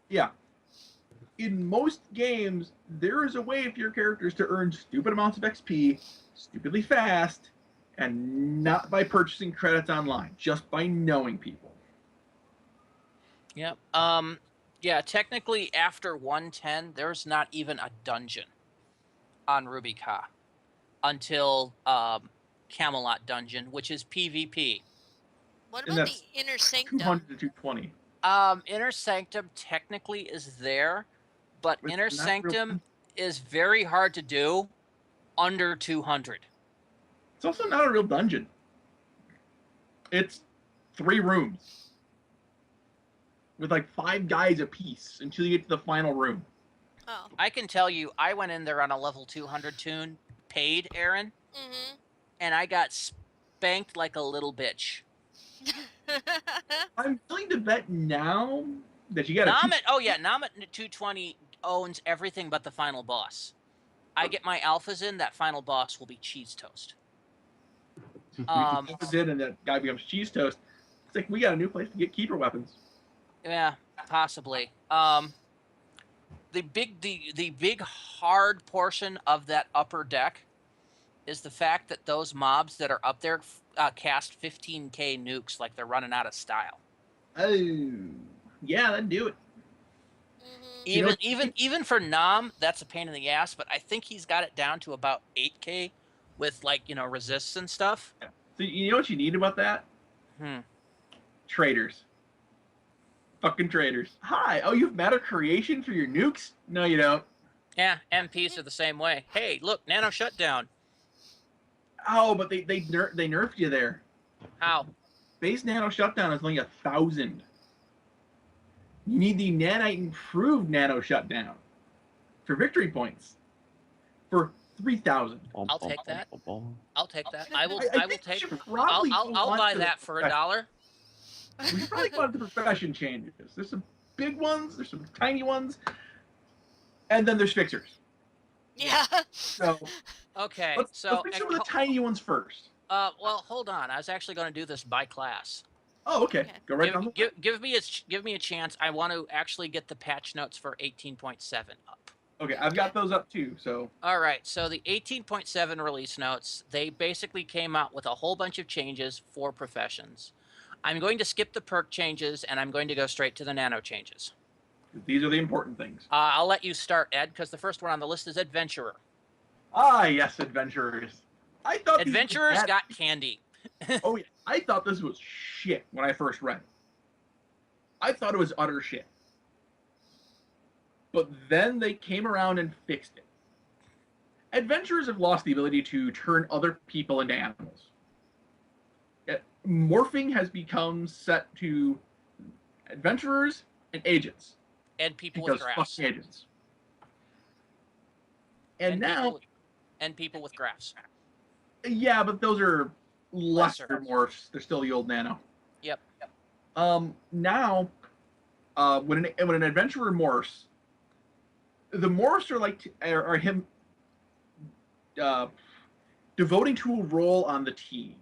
[SPEAKER 4] Yeah. In most games, there is a way for your characters to earn stupid amounts of XP, stupidly fast, and not by purchasing credits online, just by knowing people.
[SPEAKER 3] Yep. Yeah, technically after 110, there's not even a dungeon on Rubicon until Camelot Dungeon, which is PvP.
[SPEAKER 1] What
[SPEAKER 4] And
[SPEAKER 1] about the
[SPEAKER 4] that's
[SPEAKER 1] Inner Sanctum?
[SPEAKER 4] 200 to 220.
[SPEAKER 3] Inner Sanctum technically is there, but
[SPEAKER 4] It's
[SPEAKER 3] Inner
[SPEAKER 4] not
[SPEAKER 3] Sanctum
[SPEAKER 4] real-
[SPEAKER 3] is very hard to do under 200.
[SPEAKER 4] It's also not a real dungeon. It's 3 rooms with like 5 guys apiece until you get to the final room.
[SPEAKER 1] Oh.
[SPEAKER 3] I can tell you, I went in there on a level 200 tune, paid, Aaron,
[SPEAKER 1] Mm-hmm.
[SPEAKER 3] and I got spanked like a little bitch.
[SPEAKER 4] I'm willing to bet now that you got
[SPEAKER 3] Namet 220 owns everything but the final boss. I get my alphas in, that final boss will be cheese toast.
[SPEAKER 4] Did and that guy becomes cheese toast. It's like we got a new place to get keeper weapons.
[SPEAKER 3] Yeah, possibly. The big hard portion of that upper deck is the fact that those mobs that are up there cast 15k nukes like they're running out of style.
[SPEAKER 4] Oh, yeah, that'd do it.
[SPEAKER 1] Mm-hmm.
[SPEAKER 3] Even for Nam, that's a pain in the ass. But I think he's got it down to about 8k with resists and stuff.
[SPEAKER 4] So you know what you need about that? Traders. Fucking traders. Hi. Oh, you have matter creation for your nukes? No, you don't.
[SPEAKER 3] Yeah, MPs are the same way. Hey, look, nano shutdown.
[SPEAKER 4] Oh, but they nerfed you there.
[SPEAKER 3] How?
[SPEAKER 4] Base nano shutdown is only 1,000. You need the nanite improved nano shutdown for victory points for 3,000.
[SPEAKER 3] I'll take that. I'll take that. I will
[SPEAKER 4] think
[SPEAKER 3] take.
[SPEAKER 4] we should probably
[SPEAKER 3] I'll
[SPEAKER 4] go on
[SPEAKER 3] buy
[SPEAKER 4] to
[SPEAKER 3] that
[SPEAKER 4] the
[SPEAKER 3] for
[SPEAKER 4] profession.
[SPEAKER 3] $1.
[SPEAKER 4] We should probably go on to the profession changes. There's some big ones. There's some tiny ones. And then there's fixers.
[SPEAKER 1] Yeah.
[SPEAKER 4] So
[SPEAKER 3] Okay,
[SPEAKER 4] let's fix some of the tiny ones first.
[SPEAKER 3] well, hold on. I was actually going to do this by class.
[SPEAKER 4] Oh, okay. Go right down.
[SPEAKER 3] Give me a chance. I want to actually get the patch notes for 18.7 up.
[SPEAKER 4] Okay, I've got those up too. So.
[SPEAKER 3] All right. So the 18.7 release notes, they basically came out with a whole bunch of changes for professions. I'm going to skip the perk changes and I'm going to go straight to the nano changes.
[SPEAKER 4] These are the important things.
[SPEAKER 3] I'll let you start, Ed, because the first one on the list is Adventurer.
[SPEAKER 4] Ah, yes, adventurers. I thought
[SPEAKER 3] Adventurers got candy.
[SPEAKER 4] Oh yeah, I thought this was shit when I first read it. I thought it was utter shit. But then they came around and fixed it. Adventurers have lost the ability to turn other people into animals. Morphing has become set to adventurers and agents.
[SPEAKER 3] And people with graphs.
[SPEAKER 4] Fucking agents. And now...
[SPEAKER 3] And people with graphs.
[SPEAKER 4] Yeah, but those are lesser
[SPEAKER 3] Lesser.
[SPEAKER 4] morphs. They're still the old nano.
[SPEAKER 3] Yep.
[SPEAKER 4] Now, when an adventurer morphs, the morphs are like are him devoting to a role on the team.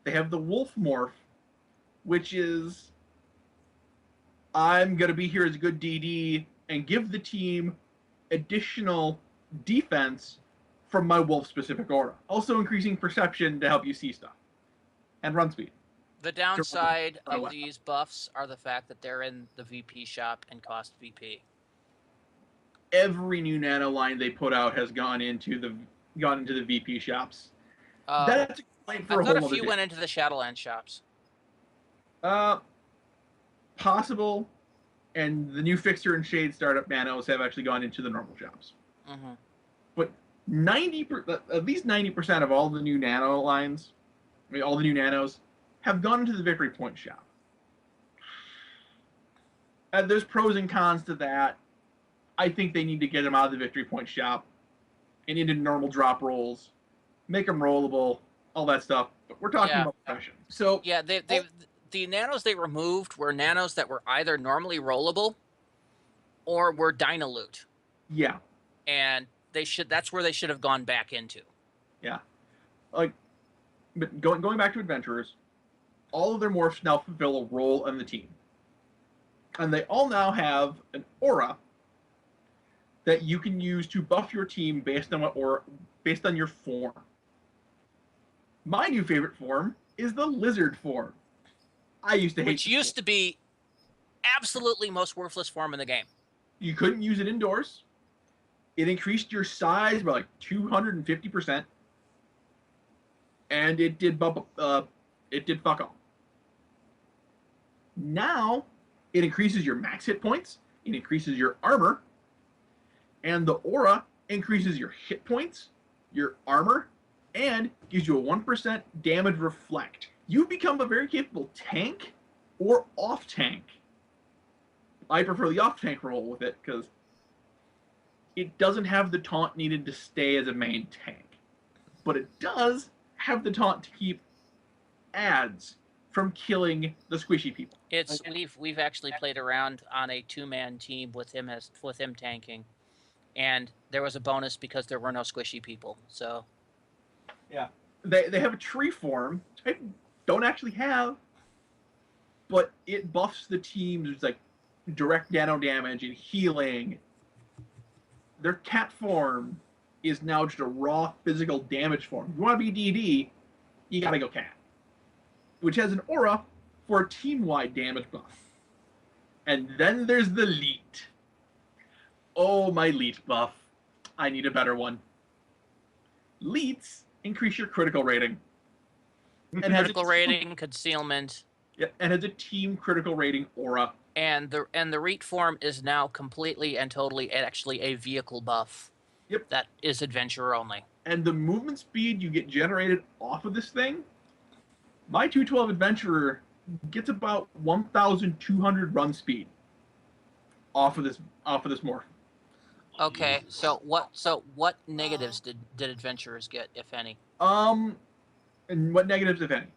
[SPEAKER 4] They have the wolf morph, which is I'm gonna be here as a good DD and give the team additional defense from my wolf specific aura, also increasing perception to help you see stuff and run speed.
[SPEAKER 3] The downside
[SPEAKER 4] run
[SPEAKER 3] of
[SPEAKER 4] away.
[SPEAKER 3] these buffs are the fact that they're in the VP shop and cost VP.
[SPEAKER 4] Every new nano line they put out has gone into the VP shops.
[SPEAKER 3] Uh,
[SPEAKER 4] That's a complaint for
[SPEAKER 3] I
[SPEAKER 4] a
[SPEAKER 3] thought
[SPEAKER 4] whole
[SPEAKER 3] a
[SPEAKER 4] other
[SPEAKER 3] few
[SPEAKER 4] day.
[SPEAKER 3] went into the Shadowland shops.
[SPEAKER 4] Possible, and the new Fixer and Shade startup nanos have actually gone into the normal shops.
[SPEAKER 3] Mm-hmm.
[SPEAKER 4] But at least 90% of all the new nano lines, I mean, all the new nanos, have gone into the Victory Point shop. There's pros and cons to that. I think they need to get them out of the Victory Point shop and into normal drop rolls, make them rollable, all that stuff. But we're talking about sessions. So
[SPEAKER 3] yeah, the nanos they removed were nanos that were either normally rollable or were Dynaloot.
[SPEAKER 4] Yeah.
[SPEAKER 3] And that's where they should have gone back into.
[SPEAKER 4] Yeah. Like, but going back to adventurers, all of their morphs now fulfill a role on the team. And they all now have an aura that you can use to buff your team based on your form. My new favorite form is the lizard form. I used to hate
[SPEAKER 3] Which used to be absolutely most worthless form in the game.
[SPEAKER 4] You couldn't use it indoors. It increased your size by like 250%. And it did fuck all. Now, it increases your max hit points, it increases your armor, and the aura increases your hit points, your armor, and gives you a 1% damage reflect. You become a very capable tank or off tank. I prefer the off tank role with it because it doesn't have the taunt needed to stay as a main tank. But it does have the taunt to keep ads from killing the squishy people.
[SPEAKER 3] We've actually played around on a 2-man team with him tanking, and there was a bonus because there were no squishy people. So
[SPEAKER 4] yeah, they have a tree form I don't actually have, but it buffs the teams like direct nano damage and healing. Their cat form is now just a raw physical damage form. If you want to be DD, you gotta go cat, which has an aura for a team-wide damage buff. And then there's the Leet. Oh, my Leet buff. I need a better one. Leets increase your critical rating.
[SPEAKER 3] And critical rating, concealment.
[SPEAKER 4] Yeah, and has a team critical rating aura.
[SPEAKER 3] And the Reet form is now completely and totally actually a vehicle buff.
[SPEAKER 4] Yep.
[SPEAKER 3] That is adventurer only.
[SPEAKER 4] And the movement speed you get generated off of this thing, my 212 adventurer gets about 1,200 run speed off of this morph.
[SPEAKER 3] Okay, so what negatives did adventurers get, if any?
[SPEAKER 4] And what negatives, if any?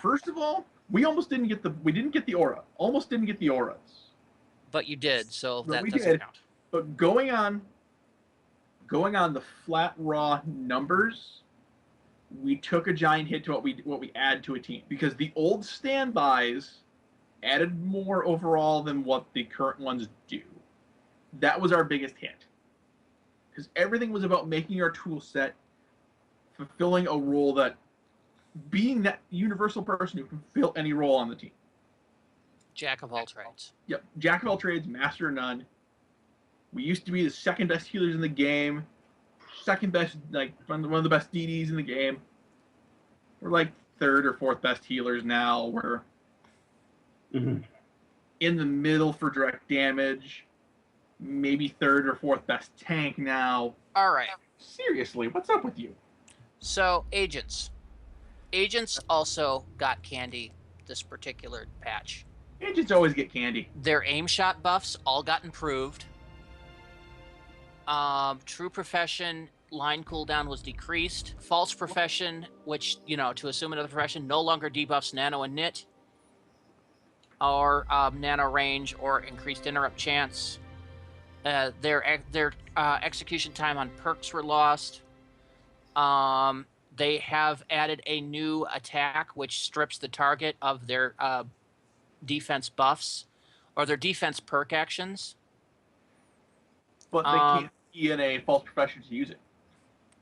[SPEAKER 4] First of all, we didn't get the aura. Almost didn't get the auras.
[SPEAKER 3] But you did, so
[SPEAKER 4] But
[SPEAKER 3] that doesn't count.
[SPEAKER 4] But going on the flat raw numbers, we took a giant hit to what we add to a team because the old standbys added more overall than what the current ones do. That was our biggest hit because everything was about making our tool set fulfilling a role that being that universal person who can fill any role on the team.
[SPEAKER 3] Jack of all trades.
[SPEAKER 4] Yep, jack of all trades, master of none. We used to be the second best healers in the game, second best, like one of the best DDs in the game. We're like third or fourth best healers now. We're in the middle for direct damage, maybe third or fourth best tank now.
[SPEAKER 3] All right.
[SPEAKER 4] Seriously, what's up with you?
[SPEAKER 3] So agents also got candy this particular patch.
[SPEAKER 4] Agents always get candy.
[SPEAKER 3] Their aim shot buffs all got improved. True Profession line cooldown was decreased. False Profession, which, to assume another profession, no longer debuffs nano and nit, or nano range, or increased interrupt chance. Their execution time on perks were lost. They have added a new attack which strips the target of their defense buffs or their defense perk actions.
[SPEAKER 4] But they can't be in a false profession to use it.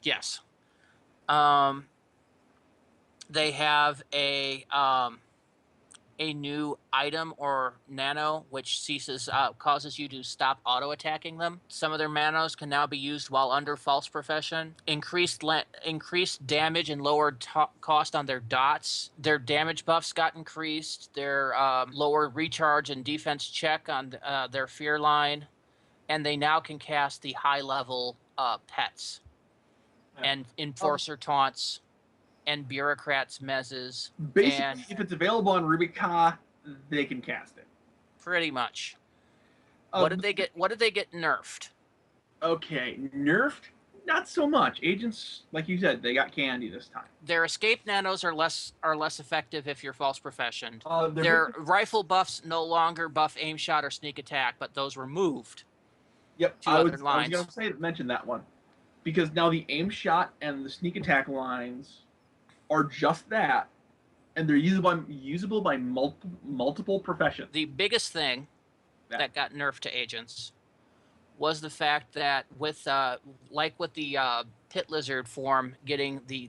[SPEAKER 3] Yes. They have a new item or nano which causes you to stop auto attacking them. Some of their nanos can now be used while under false profession. Increased damage and lowered cost on their dots. Their damage buffs got increased. Their lower recharge and defense check on their fear line, and they now can cast the high level pets and enforcer taunts and bureaucrats mezzes.
[SPEAKER 4] Basically, if it's available on Rubika, they can cast it.
[SPEAKER 3] Pretty much. What did they get nerfed?
[SPEAKER 4] Okay, nerfed? Not so much. Agents, like you said, they got candy this time.
[SPEAKER 3] Their escape nanos are less effective if you're false professioned.
[SPEAKER 4] Their
[SPEAKER 3] Their rifle buffs no longer buff aim shot or sneak attack, but those were moved.
[SPEAKER 4] Yep,
[SPEAKER 3] to
[SPEAKER 4] I
[SPEAKER 3] other
[SPEAKER 4] was
[SPEAKER 3] lines.
[SPEAKER 4] going to mention that one. Because now the aim shot and the sneak attack lines are just that, and they're usable by multiple professions.
[SPEAKER 3] The biggest thing that got nerfed to agents was the fact that with the pit lizard form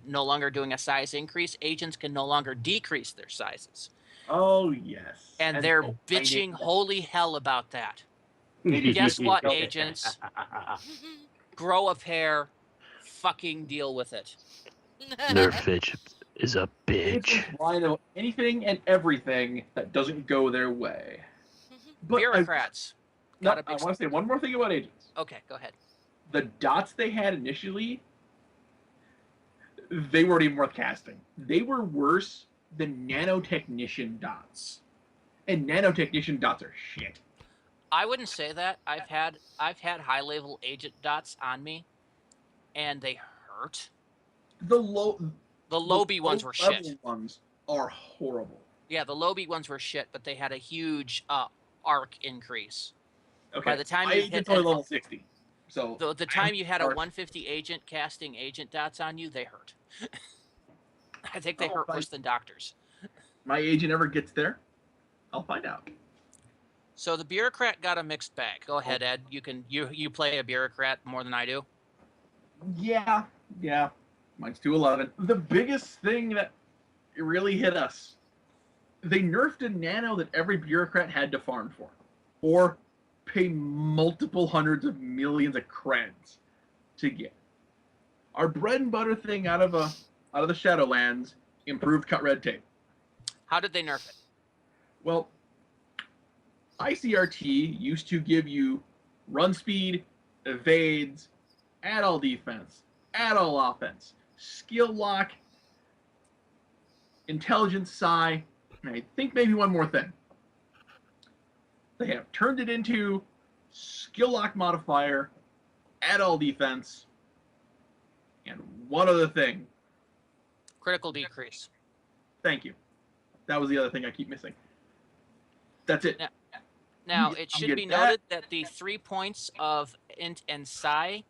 [SPEAKER 3] no longer doing a size increase, agents can no longer decrease their sizes.
[SPEAKER 4] Oh yes.
[SPEAKER 3] And they're bitching holy hell about that. Guess what, agents? Grow a pair. Fucking deal with it.
[SPEAKER 2] Nerf agent is a bitch.
[SPEAKER 4] Line of anything and everything that doesn't go their way. But
[SPEAKER 3] Bureaucrats.
[SPEAKER 4] I want to say one more thing about agents.
[SPEAKER 3] Okay, go ahead.
[SPEAKER 4] The dots they had initially, they weren't even worth casting. They were worse than nanotechnician dots. And nanotechnician dots are shit.
[SPEAKER 3] I wouldn't say that. I've had high level agent dots on me, and they hurt.
[SPEAKER 4] The low
[SPEAKER 3] B ones were shit.
[SPEAKER 4] Ones are horrible.
[SPEAKER 3] Yeah, the low B ones were shit, but they had a huge arc increase.
[SPEAKER 4] Okay.
[SPEAKER 3] By the time
[SPEAKER 4] my
[SPEAKER 3] you
[SPEAKER 4] agent's
[SPEAKER 3] hit
[SPEAKER 4] only level 60. So
[SPEAKER 3] the time you had a 150 agent casting agent dots on you, they hurt. I think they hurt worse than doctors.
[SPEAKER 4] My agent ever gets there, I'll find out.
[SPEAKER 3] So the bureaucrat got a mixed bag. Go ahead, Ed. You play a bureaucrat more than I do.
[SPEAKER 4] Yeah. Mine's 211. The biggest thing that really hit us, they nerfed a nano that every bureaucrat had to farm for, or pay multiple hundreds of millions of creds to get. Our bread and butter thing out of the Shadowlands, improved cut red tape.
[SPEAKER 3] How did they nerf it?
[SPEAKER 4] Well, ICRT used to give you run speed, evades, add all defense, add all offense, skill lock, intelligence psi, and I think maybe one more thing. They have turned it into skill lock modifier, add all defense, and one other thing.
[SPEAKER 3] Critical decrease.
[SPEAKER 4] Thank you. That was the other thing I keep missing. That's it.
[SPEAKER 3] Now it should be noted that the 3 points of int and psi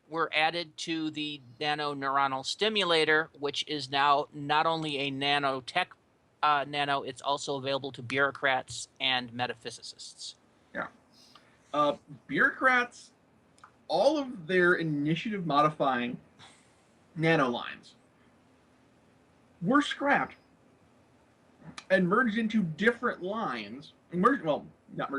[SPEAKER 3] were added to the nano neuronal stimulator, which is now not only a nanotech nano, it's also available to bureaucrats and metaphysicists.
[SPEAKER 4] Yeah. Bureaucrats, all of their initiative modifying nano lines were scrapped and merged into different lines. Not merged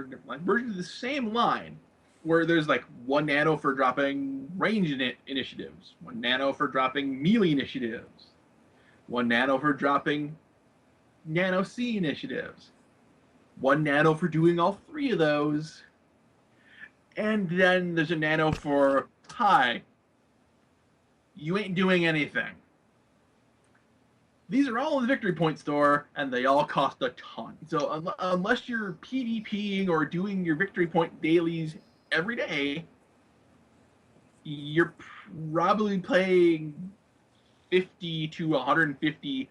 [SPEAKER 4] into different lines, merged into the same line, where there's like 1 nano for dropping range initiatives, 1 nano for dropping melee initiatives, 1 nano for dropping nano C initiatives, 1 nano for doing all 3 of those, and then there's a nano for, hi, you ain't doing anything. These are all in the Victory Point store, and they all cost a ton. So unless you're PvPing or doing your Victory Point dailies every day, you're probably paying 50 to 150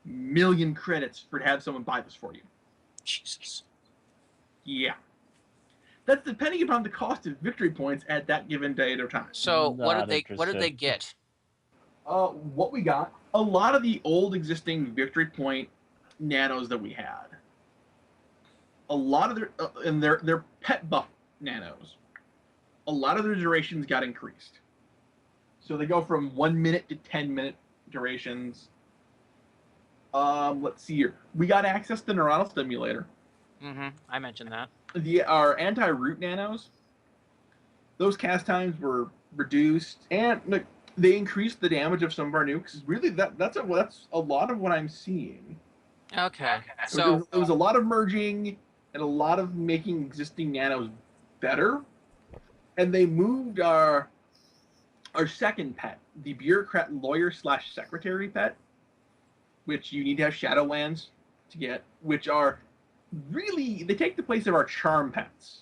[SPEAKER 4] million credits for to have someone buy this for you.
[SPEAKER 3] Jesus.
[SPEAKER 4] Yeah. That's depending upon the cost of victory points at that given date or time.
[SPEAKER 3] So what
[SPEAKER 2] Not
[SPEAKER 3] did they
[SPEAKER 2] interested.
[SPEAKER 3] get?
[SPEAKER 4] What we got, a lot of the old existing victory point nanos that we had. A lot of their pet buff nanos. A lot of their durations got increased. So they go from 1 minute to 10-minute durations. Let's see here. We got access to Neuronal Stimulator.
[SPEAKER 3] Mm-hmm. I mentioned that.
[SPEAKER 4] Our anti-root nanos, those cast times were reduced, and look, they increased the damage of some of our nukes. Really, that's a lot of what I'm seeing.
[SPEAKER 3] Okay.
[SPEAKER 4] So
[SPEAKER 3] So
[SPEAKER 4] it was a lot of merging and a lot of making existing nanos better, and they moved our second pet, the bureaucrat lawyer / secretary pet, which you need to have Shadowlands to get, which are really, they take the place of our charm pets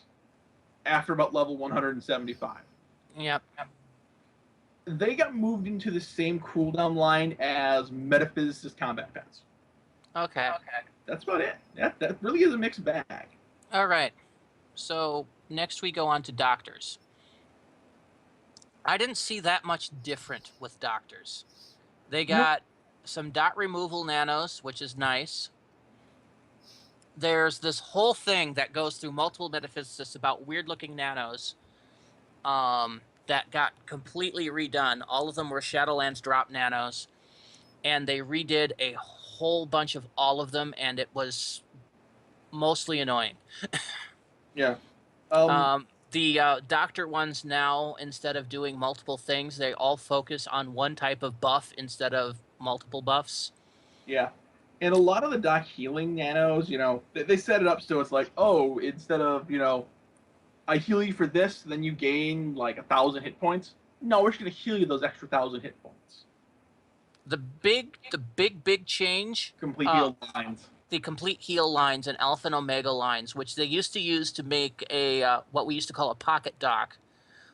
[SPEAKER 4] after about level 175.
[SPEAKER 3] yep.
[SPEAKER 4] They got moved into the same cooldown line as Meta-Physicist combat pets.
[SPEAKER 3] Okay.
[SPEAKER 4] That's about it. That really is a mixed bag.
[SPEAKER 3] All right. So next we go on to doctors. I didn't see that much different with doctors. They got some dot removal nanos, which is nice. There's this whole thing that goes through multiple metaphysicists about weird-looking nanos that got completely redone. All of them were Shadowlands drop nanos, and they redid a whole bunch of all of them, and it was mostly annoying.
[SPEAKER 4] Yeah.
[SPEAKER 3] The doctor ones now, instead of doing multiple things, they all focus on one type of buff instead of multiple buffs.
[SPEAKER 4] Yeah. And a lot of the doc healing nanos, they set it up so it's like, oh, instead of, I heal you for this, then you gain like 1,000 hit points. No, we're just gonna heal you those extra 1,000 hit points.
[SPEAKER 3] The big change.
[SPEAKER 4] Complete heal lines.
[SPEAKER 3] The complete heal lines and alpha and omega lines, which they used to use to make a what we used to call a pocket doc,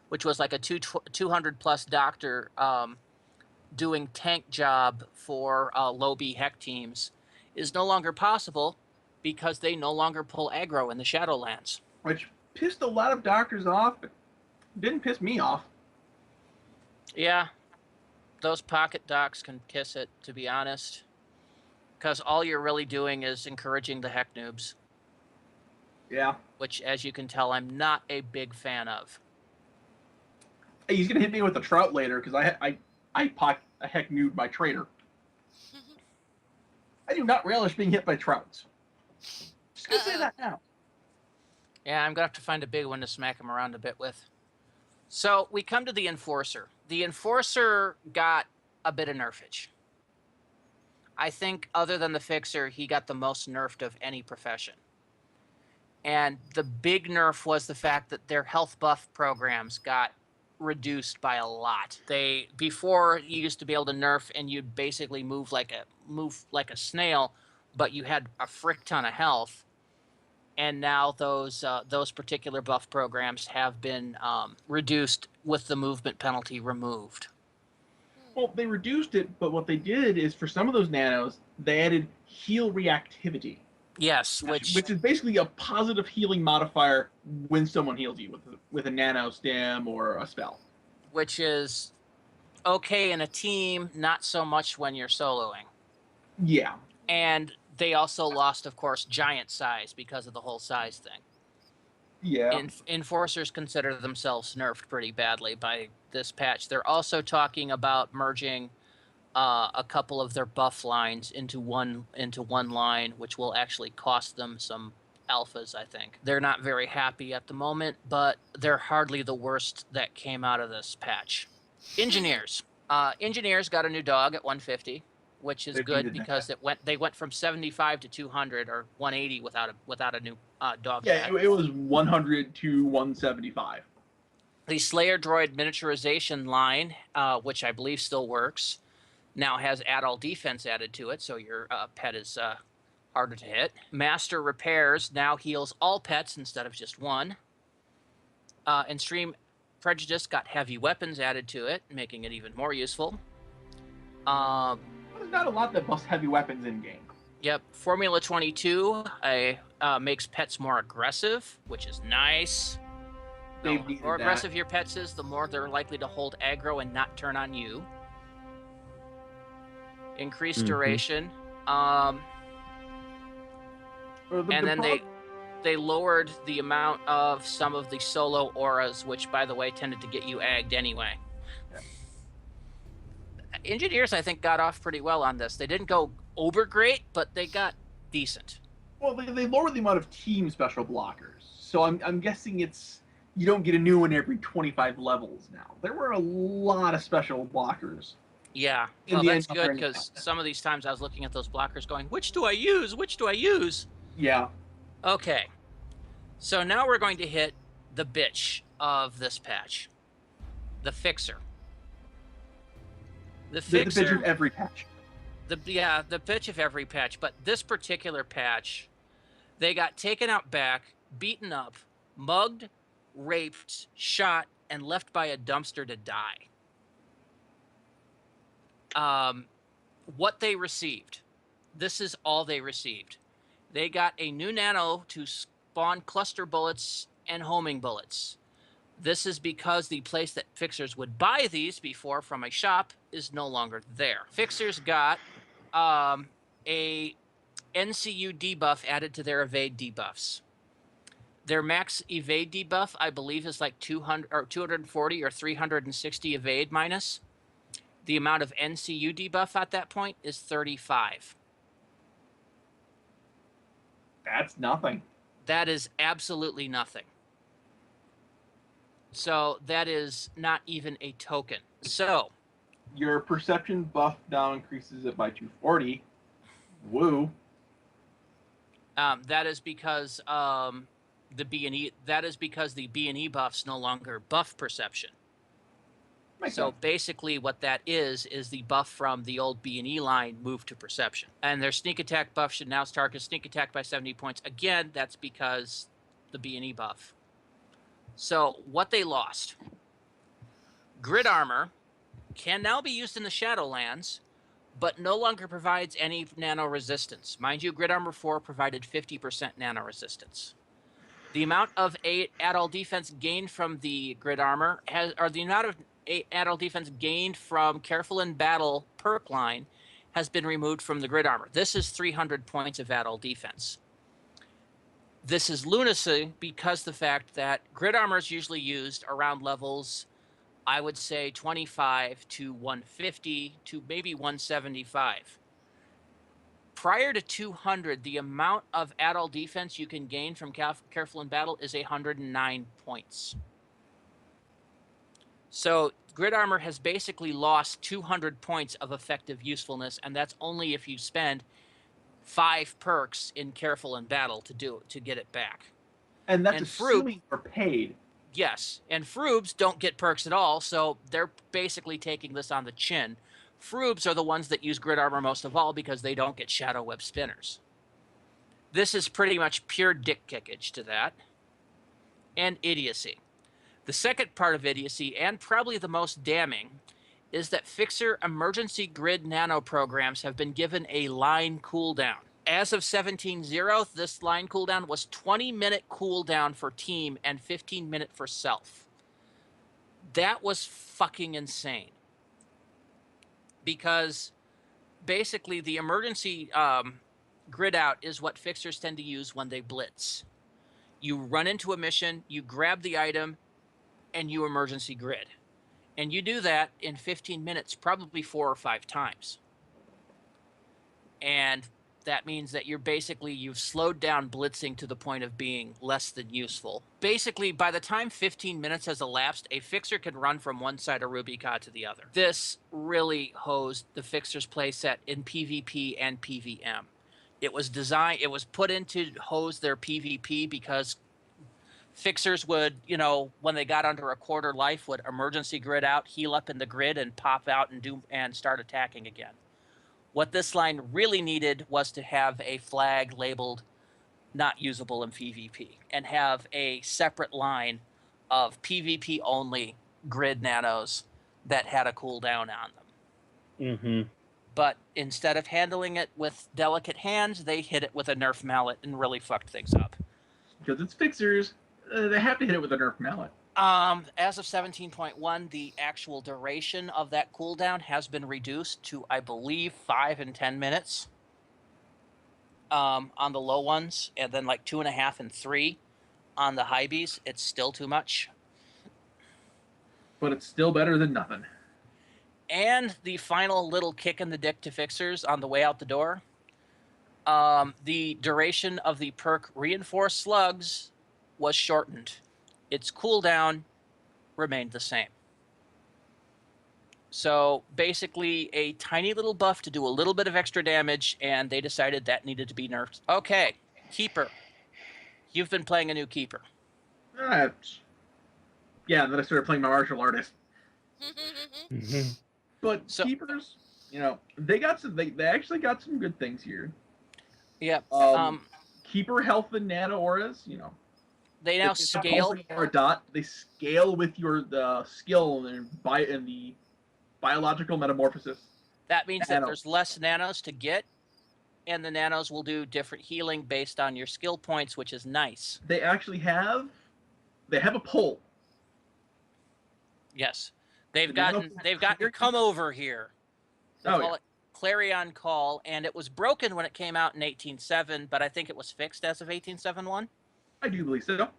[SPEAKER 3] which was like a 200 plus doctor doing tank job for low B heck teams, is no longer possible because they no longer pull aggro in the Shadowlands.
[SPEAKER 4] Which pissed a lot of doctors off, but didn't piss me off.
[SPEAKER 3] Yeah, those pocket docs can kiss it, to be honest. Because all you're really doing is encouraging the heck noobs.
[SPEAKER 4] Yeah.
[SPEAKER 3] Which, as you can tell, I'm not a big fan of.
[SPEAKER 4] Hey, he's gonna hit me with a trout later because I heck noob my trader. I do not relish being hit by trouts. Just gonna say that now.
[SPEAKER 3] Yeah, I'm gonna have to find a big one to smack him around a bit with. So we come to the Enforcer. The Enforcer got a bit of nerfage. I think, other than the Fixer, he got the most nerfed of any profession. And the big nerf was the fact that their health buff programs got reduced by a lot. Before you used to be able to nerf and you'd basically move like a snail, but you had a frick ton of health. And now those particular buff programs have been reduced with the movement penalty removed.
[SPEAKER 4] Well, they reduced it, but what they did is for some of those nanos, they added heal reactivity.
[SPEAKER 3] Yes,
[SPEAKER 4] which is basically a positive healing modifier when someone heals you with a nano stem or a spell.
[SPEAKER 3] Which is okay in a team, not so much when you're soloing.
[SPEAKER 4] Yeah.
[SPEAKER 3] And they also lost, of course, giant size because of the whole size thing.
[SPEAKER 4] Yeah.
[SPEAKER 3] Enforcers consider themselves nerfed pretty badly by this patch. They're also talking about merging a couple of their buff lines into one line, which will actually cost them some alphas, I think. They're not very happy at the moment, but they're hardly the worst that came out of this patch. Engineers. Engineers got a new dog at 150, which is good because they went from 75 to 200 or 180 without a new dog.
[SPEAKER 4] Yeah, it was 100 to 175.
[SPEAKER 3] The Slayer Droid miniaturization line, which I believe still works, now has add-all defense added to it, so your pet is harder to hit. Master Repairs now heals all pets instead of just one. And Prejudice got heavy weapons added to it, making it even more useful.
[SPEAKER 4] There's not a lot that buffs heavy weapons in game.
[SPEAKER 3] Yep, Formula 22 makes pets more aggressive, which is nice. The more aggressive your pets is, the more they're likely to hold aggro and not turn on you. Increased duration. And then they lowered the amount of some of the solo auras, which, by the way, tended to get you agged anyway.
[SPEAKER 4] Yeah.
[SPEAKER 3] Engineers, I think, got off pretty well on this. They didn't go over great, but they got decent.
[SPEAKER 4] Well, they lowered the amount of team special blockers. So I'm guessing you don't get a new one every 25 levels now. There were a lot of special blockers.
[SPEAKER 3] Yeah, well, that's good, because some of these times I was looking at those blockers going, which do I use? Which do I use?
[SPEAKER 4] Yeah.
[SPEAKER 3] Okay, so now we're going to hit the bitch of this patch. The Fixer. The Fixer.
[SPEAKER 4] The bitch of every patch.
[SPEAKER 3] The bitch of every patch, but this particular patch, they got taken out back, beaten up, mugged, raped, shot, and left by a dumpster to die. What they received. This is all they received. They got a new nano to spawn cluster bullets and homing bullets. This is because the place that Fixers would buy these before from a shop is no longer there. Fixers got a NCU debuff added to their evade debuffs. Their max evade debuff, I believe, is like 200 or 240 or 360 evade minus. The amount of NCU debuff at that point is 35.
[SPEAKER 4] That's nothing.
[SPEAKER 3] That is absolutely nothing. So that is not even a token. So
[SPEAKER 4] your perception buff now increases it by 240. Woo.
[SPEAKER 3] That is because the B&E. That is because the B&E buffs no longer buff perception.
[SPEAKER 4] Makes
[SPEAKER 3] So
[SPEAKER 4] sense.
[SPEAKER 3] basically what that is the buff from the old B&E line moved to perception. And their sneak attack buff should now target sneak attack by 70 points. Again, that's because the B&E buff. So what they lost. Grid armor can now be used in the Shadowlands, but no longer provides any nano resistance. Mind you, Grid Armor 4 provided 50% nano resistance. The amount of add-all defense gained from the Grid Armor the amount of add-all defense gained from Careful in Battle perk line has been removed from the Grid Armor. This is 300 points of add-all defense. This is lunacy because the fact that Grid Armor is usually used around levels, I would say 25 to 150 to maybe 175. Prior to 200, the amount of add-all defense you can gain from Careful in Battle is 109 points. So Grid Armor has basically lost 200 points of effective usefulness, and that's only if you spend 5 perks in Careful in Battle to get it back.
[SPEAKER 4] And that's assuming you're paid.
[SPEAKER 3] Yes, and Froobs don't get perks at all, so they're basically taking this on the chin. Froobs are the ones that use Grid Armor most of all because they don't get Shadow Web spinners. This is pretty much pure dick kickage to that. And idiocy. The second part of idiocy, and probably the most damning, is that Fixer emergency grid nano programs have been given a line cooldown. As of 17.0, this line cooldown was 20-minute cooldown for team and 15-minute for self. That was fucking insane. Because basically the emergency grid out is what Fixers tend to use when they blitz. You run into a mission, you grab the item, and you emergency grid. And you do that in 15 minutes, probably 4 or 5 times. And that means that you've slowed down blitzing to the point of being less than useful. Basically, by the time 15 minutes has elapsed, a Fixer can run from one side of Rubicon to the other. This really hosed the Fixer's playset in PvP and PvM. It was put in to hose their PvP because Fixers would, when they got under a quarter life, would emergency grid out, heal up in the grid, and pop out and start attacking again. What this line really needed was to have a flag labeled not usable in PvP and have a separate line of PvP only grid nanos that had a cooldown on them.
[SPEAKER 2] Mm-hmm.
[SPEAKER 3] But instead of handling it with delicate hands, they hit it with a Nerf mallet and really fucked things up.
[SPEAKER 4] Because it's fixers, they have to hit it with a Nerf mallet.
[SPEAKER 3] As of 17.1, the actual duration of that cooldown has been reduced to, I believe, 5 and 10 minutes on the low ones, and then like 2.5 and 3 on the high Bs. It's still too much.
[SPEAKER 4] But it's still better than nothing.
[SPEAKER 3] And the final little kick in the dick to fixers on the way out the door, the duration of the perk Reinforced Slugs was shortened. Its cooldown remained the same. So basically a tiny little buff to do a little bit of extra damage, and they decided that needed to be nerfed. Okay, Keeper. You've been playing a new Keeper.
[SPEAKER 4] Yeah, then I started playing my martial artist.
[SPEAKER 2] Mm-hmm.
[SPEAKER 4] But
[SPEAKER 3] So-
[SPEAKER 4] Keepers, they got some. They actually got some good things here.
[SPEAKER 3] Yeah.
[SPEAKER 4] Keeper health and nano auras,
[SPEAKER 3] They now
[SPEAKER 4] It's
[SPEAKER 3] scale.
[SPEAKER 4] a dot. They scale with the skill and the biological metamorphosis.
[SPEAKER 3] That means that
[SPEAKER 4] Nano.
[SPEAKER 3] there's less nanos to get, and the nanos will do different healing based on your skill points, which is nice.
[SPEAKER 4] They actually have a pull.
[SPEAKER 3] Yes. They've
[SPEAKER 4] The
[SPEAKER 3] gotten
[SPEAKER 4] nano-
[SPEAKER 3] come over here. They
[SPEAKER 4] Oh,
[SPEAKER 3] call
[SPEAKER 4] yeah.
[SPEAKER 3] it Clarion Call, and it was broken when it came out in 18.7, but I think it was fixed as of 18.7.1.
[SPEAKER 4] I do believe so.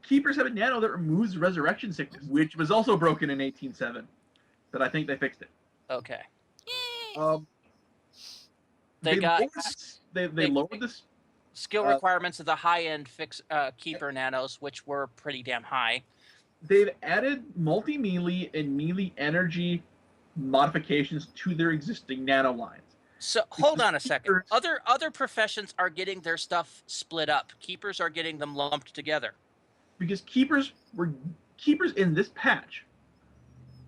[SPEAKER 4] Keepers have a nano that removes resurrection sickness, which was also broken in 18.7, but I think they fixed it.
[SPEAKER 3] Okay.
[SPEAKER 1] Yay!
[SPEAKER 3] They got
[SPEAKER 4] lowered this.
[SPEAKER 3] skill requirements of the high-end Keeper nanos, which were pretty damn high.
[SPEAKER 4] They've added multi-melee and melee energy modifications to their existing nano lines.
[SPEAKER 3] So hold on a second.
[SPEAKER 4] Keepers-
[SPEAKER 3] Other professions are getting their stuff split up. Keepers are getting them lumped together.
[SPEAKER 4] Because keepers in this patch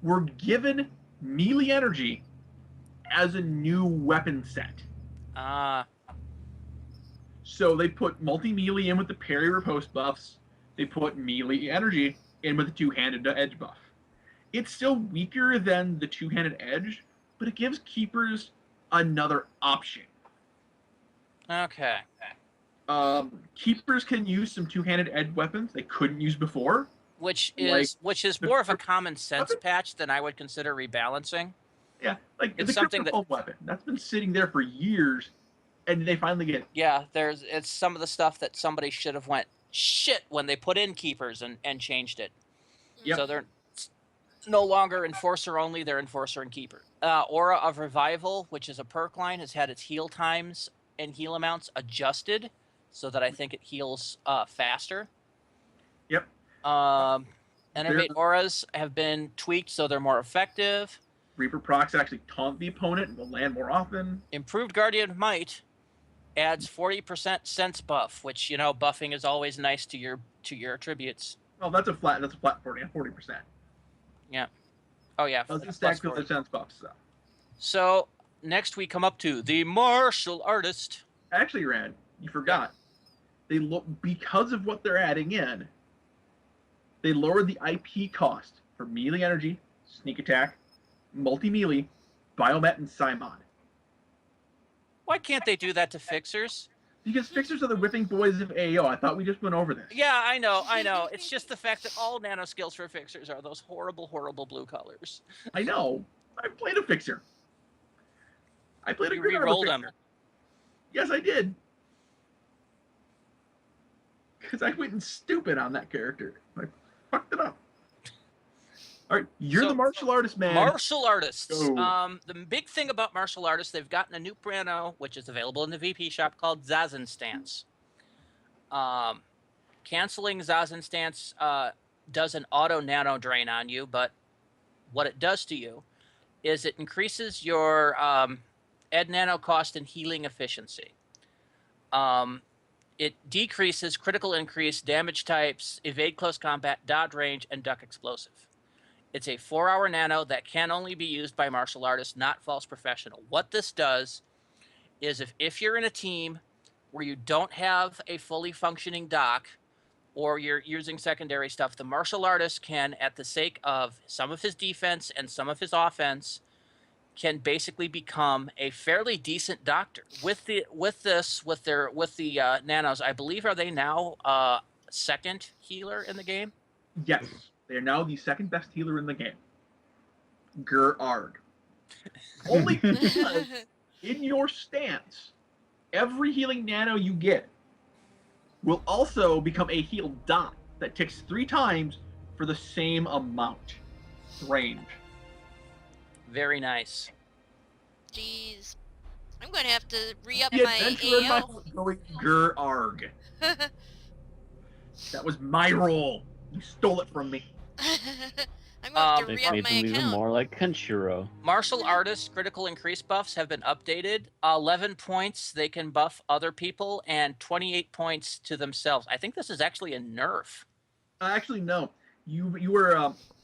[SPEAKER 4] were given melee energy as a new weapon set. So they put multi-melee in with the parry riposte buffs. They put melee energy in with the two-handed edge buff. It's still weaker than the two-handed edge, but it gives keepers another option.
[SPEAKER 3] Okay.
[SPEAKER 4] Keepers can use some two-handed edge weapons they couldn't use before.
[SPEAKER 3] Which
[SPEAKER 4] Like
[SPEAKER 3] is
[SPEAKER 4] the
[SPEAKER 3] more of a
[SPEAKER 4] crypt-
[SPEAKER 3] common sense
[SPEAKER 4] weapon?
[SPEAKER 3] patch than I would consider rebalancing.
[SPEAKER 4] Yeah, like
[SPEAKER 3] It's
[SPEAKER 4] the
[SPEAKER 3] something
[SPEAKER 4] crypto weapon that's been sitting there for years, and they finally get it.
[SPEAKER 3] Yeah, it's some of the stuff that somebody should have went shit when they put in Keepers and changed it.
[SPEAKER 4] Yep.
[SPEAKER 3] So they're no longer Enforcer only, they're Enforcer and Keeper. Aura of Revival, which is a perk line, has had its heal times and heal amounts adjusted so that I think it heals faster.
[SPEAKER 4] Yep.
[SPEAKER 3] Enervate auras have been tweaked so they're more effective.
[SPEAKER 4] Reaper procs actually taunt the opponent and will land more often.
[SPEAKER 3] Improved Guardian of Might adds 40% sense buff, which buffing is always nice to your attributes.
[SPEAKER 4] Well, that's a flat 40%.
[SPEAKER 3] Yeah. Oh yeah.
[SPEAKER 4] Doesn't
[SPEAKER 3] plus
[SPEAKER 4] stack with
[SPEAKER 3] 40.
[SPEAKER 4] the sense buffs though.
[SPEAKER 3] So next we come up to the martial artist.
[SPEAKER 4] Actually, Rad, you forgot. They look because of what they're adding in. They lowered the IP cost for melee energy, sneak attack, multi-melee, biomet, and Simon.
[SPEAKER 3] Why can't they do that to fixers?
[SPEAKER 4] Because fixers are the whipping boys of AO. I thought we just went over this.
[SPEAKER 3] Yeah, I know. It's just the fact that all nano skills for fixers are those horrible, horrible blue colors.
[SPEAKER 4] I know. I played a fixer. I played a
[SPEAKER 3] You
[SPEAKER 4] grid armor
[SPEAKER 3] re-rolled
[SPEAKER 4] fixer.
[SPEAKER 3] them.
[SPEAKER 4] Yes, I did. Because I went stupid on that character. I fucked it up. All right, you're
[SPEAKER 3] So,
[SPEAKER 4] the martial artist, man.
[SPEAKER 3] Martial artists.
[SPEAKER 4] Go.
[SPEAKER 3] The big thing about martial artists, they've gotten a new brand, which is available in the VP shop, called Zazen Stance. Canceling Zazen Stance does an auto nano drain on you, but what it does to you is it increases your ed nano cost and healing efficiency. It decreases critical increase, damage types, evade close combat, dodge range, and duck explosive. It's a 4-hour nano that can only be used by martial artists, not false professional. What this does is if you're in a team where you don't have a fully functioning dock, or you're using secondary stuff, the martial artist can, at the sake of some of his defense and some of his offense, can basically become a fairly decent doctor. With the nanos, I believe, are they now second healer in the game?
[SPEAKER 4] Yes, they are now the second best healer in the game. Gerarg. Only because in your stance, every healing nano you get will also become a heal dot that ticks 3 times for the same amount range.
[SPEAKER 3] Very nice.
[SPEAKER 1] Jeez. I'm going to have to re-up
[SPEAKER 4] The
[SPEAKER 1] my
[SPEAKER 4] adventurer in my
[SPEAKER 1] AO.
[SPEAKER 4] heart going Gerarg. That was my role. You stole it from me.
[SPEAKER 1] I'm going to have to
[SPEAKER 2] They've
[SPEAKER 1] re-up
[SPEAKER 2] made
[SPEAKER 1] my
[SPEAKER 2] them even
[SPEAKER 1] account.
[SPEAKER 2] more like Kenshiro.
[SPEAKER 3] Martial artists' critical increase buffs have been updated. 11 points they can buff other people, and 28 points to themselves. I think this is actually a nerf.
[SPEAKER 4] Actually, no. You were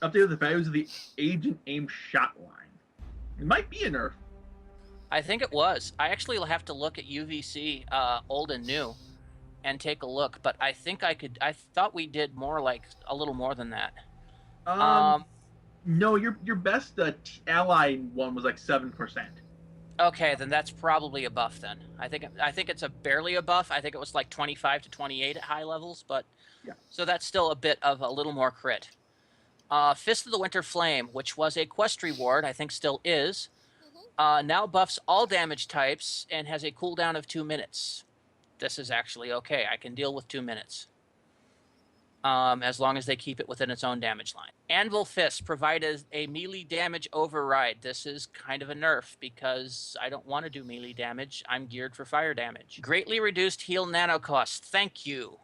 [SPEAKER 4] updated the values of the agent aim shot line. It might be a nerf.
[SPEAKER 3] I think it was. I actually will have to look at UVC, old and new, and take a look. But I think I could. I thought we did more, like a little more than that.
[SPEAKER 4] No, your best ally one was like 7%.
[SPEAKER 3] Okay, then that's probably a buff. Then I think it's a barely a buff. I think it was like 25 to 28 at high levels, but
[SPEAKER 4] yeah.
[SPEAKER 3] So that's still a bit of a little more crit. Fist of the Winter Flame, which was a quest reward, I think still is. Now buffs all damage types and has a cooldown of 2 minutes. This is actually okay. I can deal with 2 minutes. As long as they keep it within its own damage line. Anvil Fist provided a melee damage override. This is kind of a nerf because I don't want to do melee damage. I'm geared for fire damage. Greatly reduced heal nano costs. Thank you.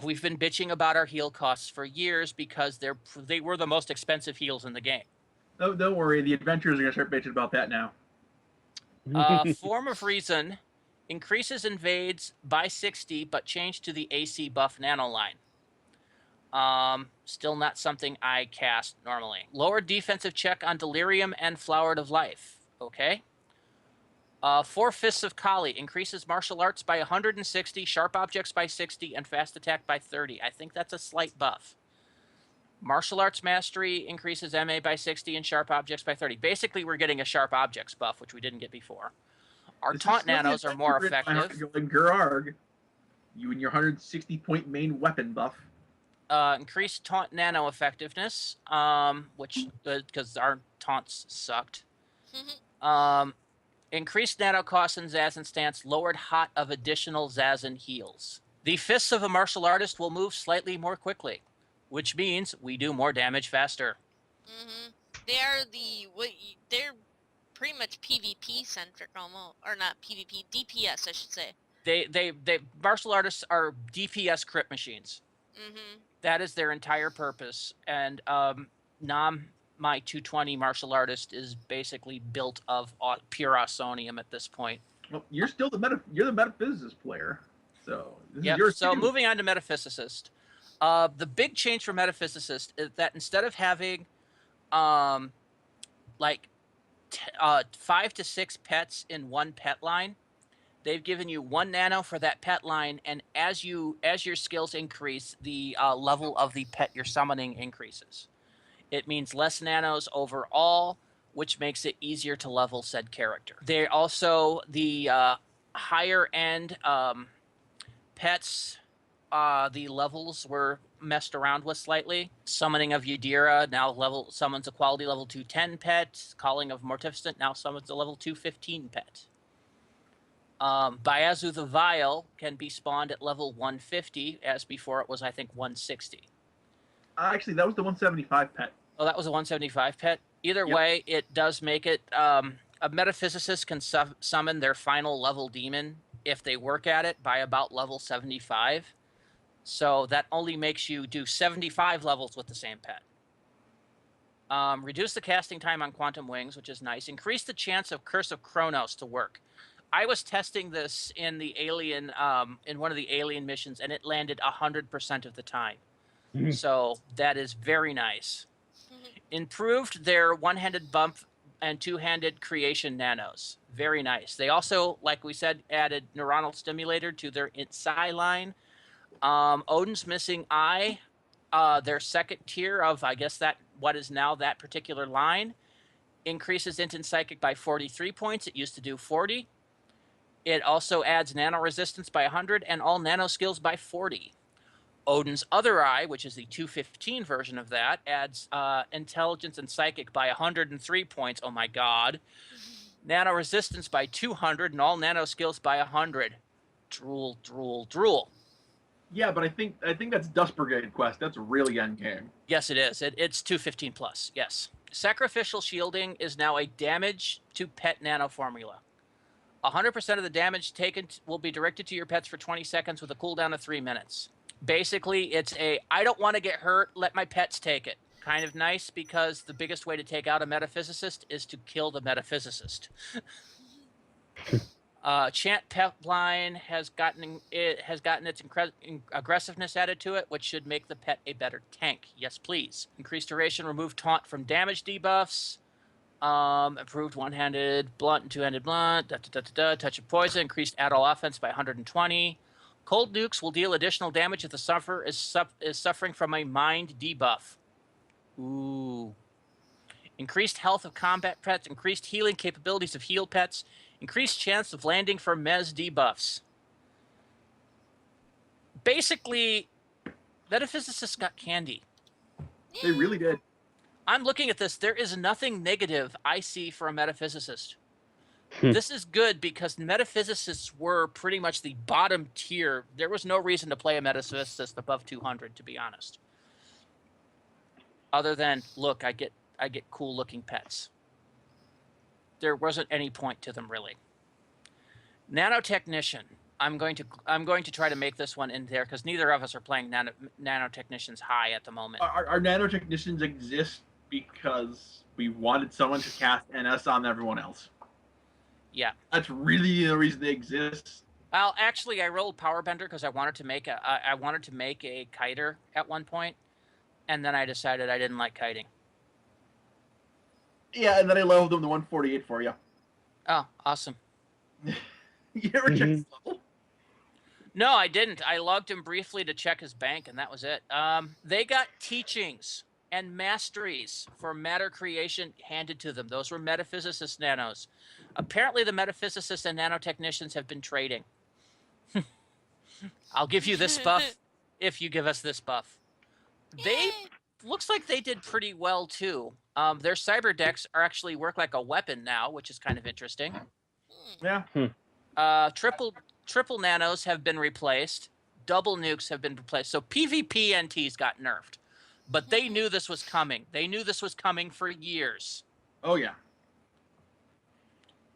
[SPEAKER 3] We've been bitching about our heal costs for years because they were the most expensive heals in the game.
[SPEAKER 4] Oh, don't worry. The adventurers are going to start bitching about that now.
[SPEAKER 3] Form of Reason increases invades by 60, but changed to the AC buff nano line. Still not something I cast normally. Lower defensive check on Delirium and Flowered of Life. Okay. 4 Fists of Kali increases martial arts by 160, sharp objects by 60, and fast attack by 30. I think that's a slight buff. Martial arts mastery increases MA by 60 and sharp objects by 30. Basically, we're getting a sharp objects buff, which we didn't get before. Our taunt nanos are more effective.
[SPEAKER 4] Going Gerarg, you and your 160-point main weapon buff.
[SPEAKER 3] Increased taunt nano effectiveness, which because our taunts sucked. Increased nano cost in Zazen stance, lowered hot of additional Zazen heals. The fists of a martial artist will move slightly more quickly, which means we do more damage faster.
[SPEAKER 1] They're pretty much PvP centric almost, or not PvP, DPS I should say.
[SPEAKER 3] They martial artists are DPS crit machines. That is their entire purpose, and Nam, my 220 martial artist, is basically built of pure Ausonium at this point.
[SPEAKER 4] Well, you're still the Meta-Physicist player, so this
[SPEAKER 3] Yep.
[SPEAKER 4] is yours
[SPEAKER 3] So
[SPEAKER 4] too.
[SPEAKER 3] moving on to Meta-Physicist. The big change for Meta-Physicist is that instead of having like 5 to 6 pets in one pet line, they've given you 1 nano for that pet line, and as your skills increase, the level of the pet you're summoning increases. It means less nanos overall, which makes it easier to level said character. They also, the higher end pets, the levels were messed around with slightly. Summoning of Yadira now summons a quality level 210 pet. Calling of Mortificent now summons a level 215 pet. Bayazu the Vile can be spawned at level 150, as before it was, I think, 160.
[SPEAKER 4] Actually, that was the 175 pet.
[SPEAKER 3] Oh, that was a 175 pet? Either way, it does make it... a Meta-Physicist can summon their final level demon, if they work at it, by about level 75. So that only makes you do 75 levels with the same pet. Reduce the casting time on Quantum Wings, which is nice. Increase the chance of Curse of Kronos to work. I was testing this in the Alien, in one of the Alien missions, and it landed 100% of the time. So that is very nice. Improved their one-handed bump and two-handed creation nanos. Very nice. They also, like we said, added neuronal stimulator to their Psi line, Odin's Missing Eye, their second tier of, I guess, that what is now that particular line, increases Int and Psychic by 43 points. It used to do 40. It also adds Nano Resistance by 100 and all Nano Skills by 40. Odin's Other Eye, which is the 215 version of that, adds Intelligence and Psychic by 103 points. Oh my god. Nano Resistance by 200 and all Nano Skills by 100. Drool, drool, drool.
[SPEAKER 4] Yeah, but I think that's Dust Brigade quest. That's really endgame.
[SPEAKER 3] Yes, it is. It's 215 plus. Yes. Sacrificial Shielding is now a damage to pet nano formula. 100% of the damage taken will be directed to your pets for 20 seconds with a cooldown of 3 minutes. Basically, it's a I don't want to get hurt, let my pets take it. Kind of nice because the biggest way to take out a Meta-Physicist is to kill the Meta-Physicist. Chant Petline has gotten its aggressiveness added to it, which should make the pet a better tank. Yes, please. Increased duration, remove taunt from damage debuffs. Improved one-handed blunt and two-handed blunt. Touch of poison. Increased add-all offense by 120. Cold nukes will deal additional damage if the sufferer is suffering from a mind debuff. Ooh. Increased health of combat pets. Increased healing capabilities of heal pets. Increased chance of landing for Mez debuffs. Basically, Meta-Physicists got candy.
[SPEAKER 4] They really did.
[SPEAKER 3] I'm looking at this. There is nothing negative I see for a Meta-Physicist. This is good because Meta-Physicists were pretty much the bottom tier. There was no reason to play a Meta-Physicist above 200, to be honest. Other than, look, I get cool-looking pets. There wasn't any point to them, really. Nanotechnician. I'm going to try to make this one in there because neither of us are playing nanotechnicians high at the moment.
[SPEAKER 4] Our nanotechnicians exist because we wanted someone to cast NS on everyone else.
[SPEAKER 3] Yeah.
[SPEAKER 4] That's really the reason they exist.
[SPEAKER 3] Well, actually, I rolled Powerbender because I wanted to make a kiter at one point, and then I decided I didn't like kiting.
[SPEAKER 4] Yeah, and then I leveled them to 148 for you.
[SPEAKER 3] Oh, awesome.
[SPEAKER 4] You ever check this level?
[SPEAKER 3] No, I didn't. I logged him briefly to check his bank, and that was it. They got teachings and masteries for matter creation handed to them. Those were Meta-Physicist nanos. Apparently, the Meta-Physicists and nanotechnicians have been trading. I'll give you this buff if you give us this buff. They looks like they did pretty well, too. Their cyber decks actually work like a weapon now, which is kind of interesting.
[SPEAKER 4] Yeah.
[SPEAKER 3] Triple nanos have been replaced. Double nukes have been replaced. So PvP NTs got nerfed. But they knew this was coming. They knew this was coming for years.
[SPEAKER 4] Oh, yeah.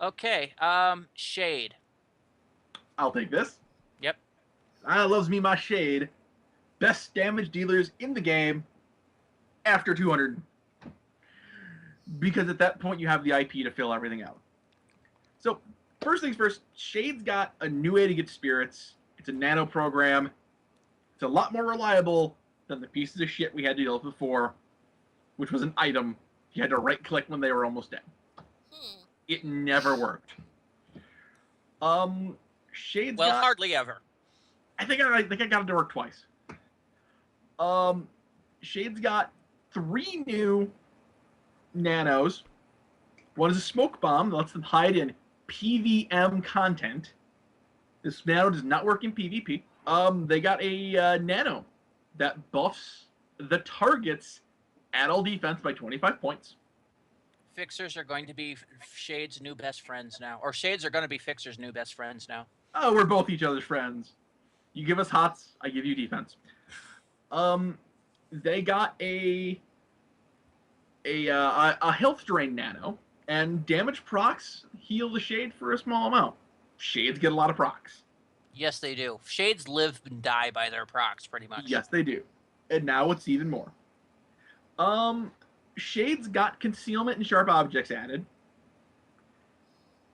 [SPEAKER 3] Okay, Shade.
[SPEAKER 4] I'll take this.
[SPEAKER 3] Yep.
[SPEAKER 4] Loves me my Shade. Best damage dealers in the game after 200. Because at that point, you have the IP to fill everything out. So, first things first, Shade's got a new way to get spirits. It's a nano program. It's a lot more reliable than the pieces of shit we had to deal with before, which was an item. You had to right-click when they were almost dead. It never worked. Shade's got...
[SPEAKER 3] hardly ever.
[SPEAKER 4] I think I got it to work twice. Shade's got 3 new nanos. One is a smoke bomb that lets them hide in PVM content. This nano does not work in PvP. They got a nano that buffs the target's add-all defense by 25 points.
[SPEAKER 3] Fixers are going to be Shade's new best friends now. Or Shades are going to be Fixer's new best friends now.
[SPEAKER 4] Oh, we're both each other's friends. You give us hots, I give you defense. They got a health drain nano, and damage procs heal the Shade for a small amount. Shades get a lot of procs.
[SPEAKER 3] Yes, they do. Shades live and die by their procs, pretty much.
[SPEAKER 4] Yes, they do. And now it's even more. Shades got concealment and sharp objects added.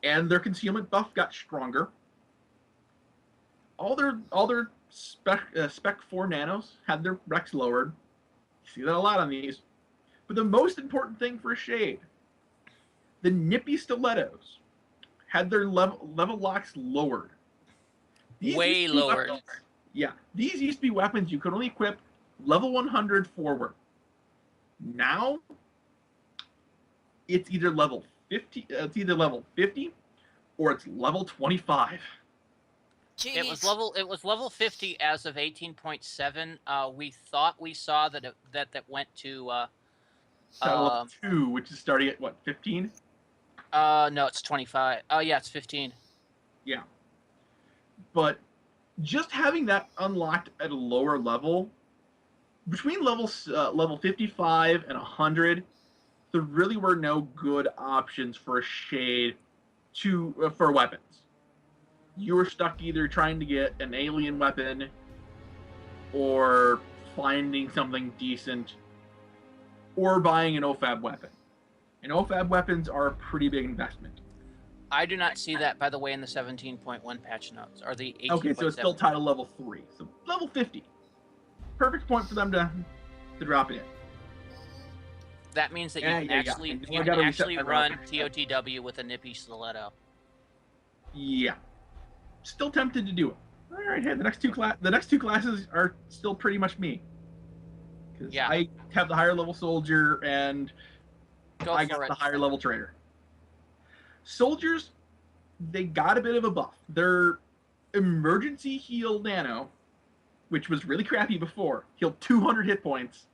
[SPEAKER 4] And their concealment buff got stronger. All their spec 4 nanos had their Rex lowered. You see that a lot on these. But the most important thing for Shade, the Nippy Stilettos had their level locks lowered.
[SPEAKER 3] Way lowered.
[SPEAKER 4] Yeah, these used to be weapons you could only equip level 100 forward. Now, it's either level 50. It's either level 50, or it's level 25.
[SPEAKER 1] Jeez.
[SPEAKER 3] It was level 50 as of 18.7. We thought we saw that that went to
[SPEAKER 4] Level 2, which is starting at what, 15?
[SPEAKER 3] no, it's 25. Oh yeah, it's 15.
[SPEAKER 4] Yeah. But just having that unlocked at a lower level, between level 55 and 100, there really were no good options for a shade for weapons. You were stuck either trying to get an alien weapon or finding something decent or buying an OFAB weapon. And OFAB weapons are a pretty big investment.
[SPEAKER 3] I do not see that, by the way, in the 17.1 patch notes or the 18.7.
[SPEAKER 4] Okay, so it's still tied to level 3. So level 50. Perfect point for them to drop it in.
[SPEAKER 3] That means that you can actually run TOTW with a nippy stiletto.
[SPEAKER 4] Yeah. Still tempted to do it. All right, hey, the next two classes are still pretty much me. Because I have the higher level soldier and I got the higher level trader. Soldiers, they got a bit of a buff. Their emergency heal nano, which was really crappy before, healed 200 hit points,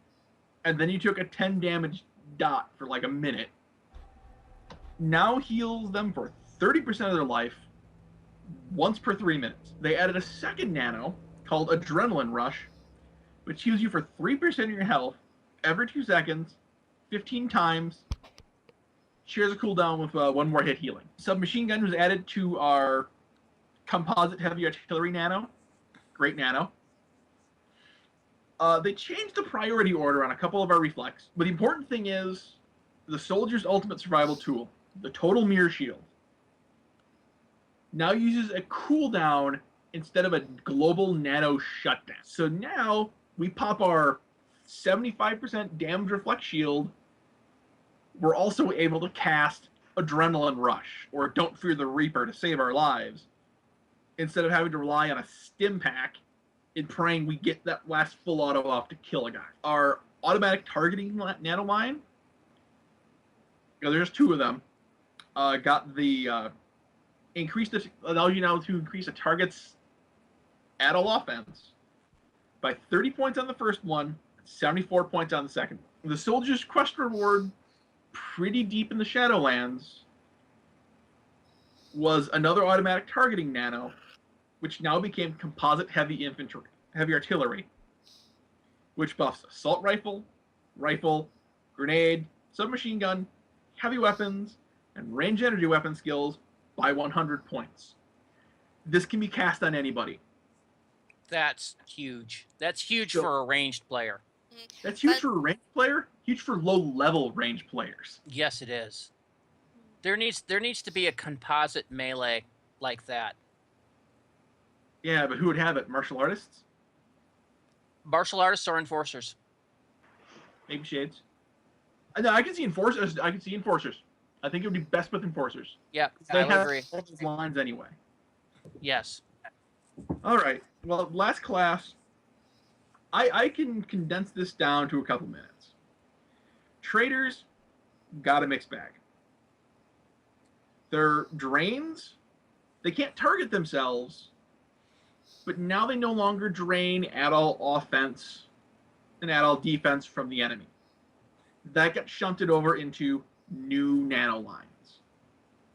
[SPEAKER 4] and then you took a 10 damage dot for like a minute. Now heals them for 30% of their life once per 3 minutes. They added a second nano called Adrenaline Rush, which heals you for 3% of your health every 2 seconds, 15 times. Shares a cooldown with 1 more hit healing. Submachine gun was added to our composite heavy artillery nano. Great nano. They changed the priority order on a couple of our reflex, but the important thing is the soldier's ultimate survival tool, the Total Mirror Shield, now uses a cooldown instead of a global nano shutdown. So now we pop our 75% damage reflect shield. We're also able to cast Adrenaline Rush or Don't Fear the Reaper to save our lives instead of having to rely on a stim pack and praying we get that last full auto off to kill a guy. Our automatic targeting nano line, there's 2 of them, got the allows you now to increase a target's add-all offense by 30 points on the first one, 74 points on the second. The soldier's quest reward, pretty deep in the Shadowlands, was another automatic targeting nano, which now became composite heavy artillery, which buffs assault rifle, grenade, submachine gun, heavy weapons, and range energy weapon skills by 100 points. This can be cast on anybody.
[SPEAKER 3] That's huge. That's huge for a ranged player.
[SPEAKER 4] That's huge for a ranged player, huge for low-level ranged players.
[SPEAKER 3] Yes, it is. There needs to be a composite melee like that.
[SPEAKER 4] Yeah, but who would have it? Martial artists?
[SPEAKER 3] Martial artists or enforcers?
[SPEAKER 4] Maybe shades. No, I can see enforcers. I think it would be best with enforcers.
[SPEAKER 3] Yeah,
[SPEAKER 4] they
[SPEAKER 3] I agree.
[SPEAKER 4] All those lines anyway.
[SPEAKER 3] Yes.
[SPEAKER 4] All right. Well, last class, I can condense this down to a couple minutes. Traders got a mixed bag. Their drains, they can't target themselves, but now they no longer drain at all offense and at all defense from the enemy. That got shunted over into new nano lines,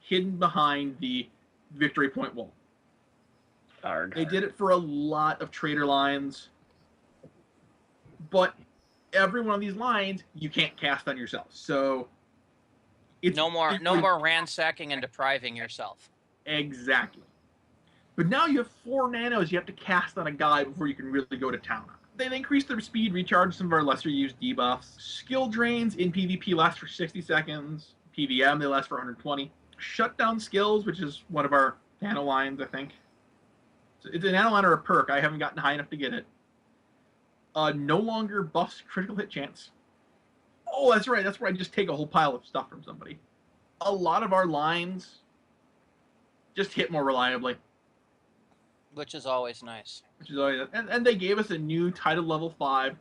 [SPEAKER 4] hidden behind the victory point wall. They did it for a lot of trader lines, but every one of these lines you can't cast on yourself. So it's
[SPEAKER 3] no more ransacking and depriving yourself.
[SPEAKER 4] Exactly. But now you have 4 nanos you have to cast on a guy before you can really go to town on. They increased their speed, recharged some of our lesser used debuffs. Skill drains in PvP last for 60 seconds. PvM, they last for 120. Shutdown skills, which is one of our nano lines, I think. So it's a nano line or a perk. I haven't gotten high enough to get it. No longer buffs critical hit chance. Oh, that's right. That's where I just take a whole pile of stuff from somebody. A lot of our lines just hit more reliably.
[SPEAKER 3] Which is always nice.
[SPEAKER 4] Which is always, and they gave us a new title level 5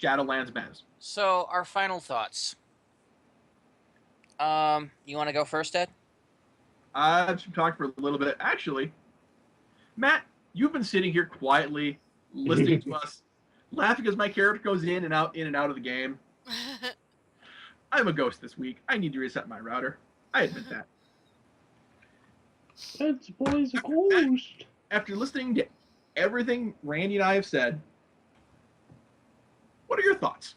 [SPEAKER 4] Shadowlands Mez.
[SPEAKER 3] So, our final thoughts. You want to go first, Ed?
[SPEAKER 4] I've been talking for a little bit. Actually, Matt, you've been sitting here quietly listening to us, laughing as my character goes in and out of the game. I'm a ghost this week. I need to reset my router. I admit that.
[SPEAKER 2] It's boy's a ghost.
[SPEAKER 4] After listening to everything Randy and I have said, what are your thoughts?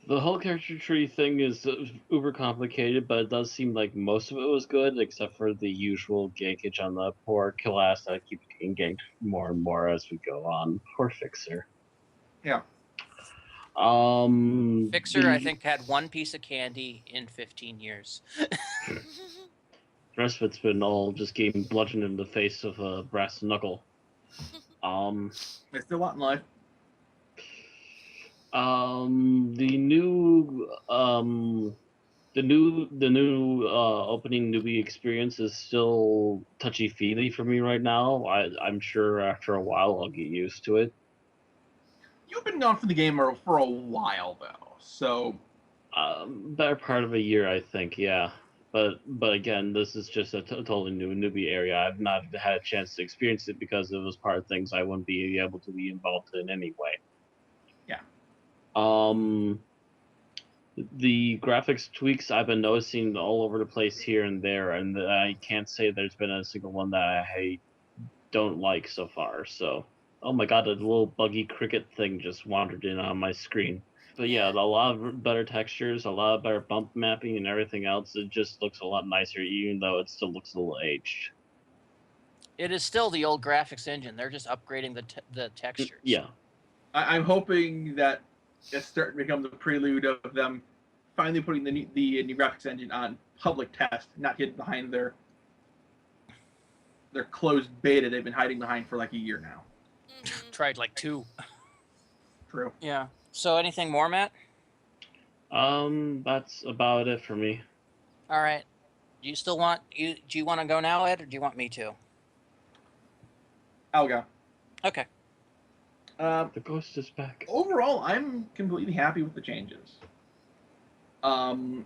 [SPEAKER 2] The whole character tree thing is uber complicated, but it does seem like most of it was good, except for the usual gankage on the poor class that keeps getting ganked more and more as we go on. Poor Fixer.
[SPEAKER 4] Yeah.
[SPEAKER 3] Fixer, I think, had one piece of candy in 15 years.
[SPEAKER 2] The rest of it's been all just getting bludgeoned in the face of a brass knuckle.
[SPEAKER 4] There's still a lot in life.
[SPEAKER 2] The new opening newbie experience is still touchy-feely for me right now. I'm sure after a while I'll get used to it.
[SPEAKER 4] You've been gone from the game for a while, though, so...
[SPEAKER 2] Better part of a year, I think, yeah. But again, this is just a totally new newbie area. I've not had a chance to experience it because it was part of things I wouldn't be able to be involved in anyway.
[SPEAKER 4] Yeah.
[SPEAKER 2] The graphics tweaks I've been noticing all over the place here and there, and I can't say there's been a single one that I don't like so far. So, oh my god, a little buggy cricket thing just wandered in on my screen. But yeah, a lot of better textures, a lot of better bump mapping, and everything else. It just looks a lot nicer, even though it still looks a little aged.
[SPEAKER 3] It is still the old graphics engine. They're just upgrading the textures.
[SPEAKER 2] Yeah.
[SPEAKER 4] I'm hoping that it's starting to become the prelude of them finally putting the new graphics engine on public test, not hidden behind their closed beta they've been hiding behind for like a year now.
[SPEAKER 3] Tried like 2.
[SPEAKER 4] True.
[SPEAKER 3] Yeah. So anything more, Matt?
[SPEAKER 2] That's about it for me.
[SPEAKER 3] All right. Do you want to go now, Ed, or do you want me to?
[SPEAKER 4] I'll go.
[SPEAKER 3] Okay.
[SPEAKER 2] The ghost is back.
[SPEAKER 4] Overall, I'm completely happy with the changes. The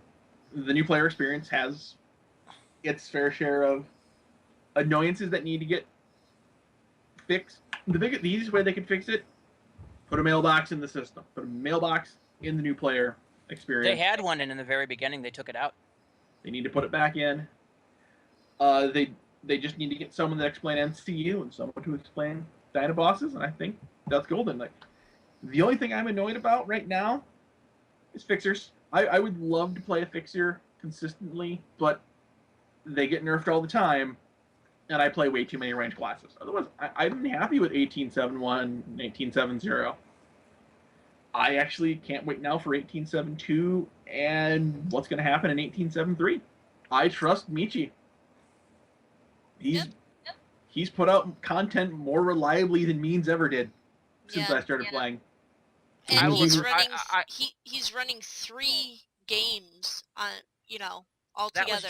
[SPEAKER 4] new player experience has its fair share of annoyances that need to get fixed. The easiest way they could fix it, put a mailbox in the system. Put a mailbox in the new player experience.
[SPEAKER 3] They had one in the very beginning. They took it out.
[SPEAKER 4] They need to put it back in. They just need to get someone to explain NCU and someone to explain Dynabosses, and I think that's golden. Like, the only thing I'm annoyed about right now is fixers. I would love to play a fixer consistently, but they get nerfed all the time, and I play way too many range classes. Otherwise, I'm happy with 18.7.1 and 18.7.0. I actually can't wait now for 18.7.2 and what's going to happen in 18.7.3. I trust Michi. He's put out content more reliably than Means ever did since I started playing.
[SPEAKER 1] And he's running 3 games on, all
[SPEAKER 3] That
[SPEAKER 1] together.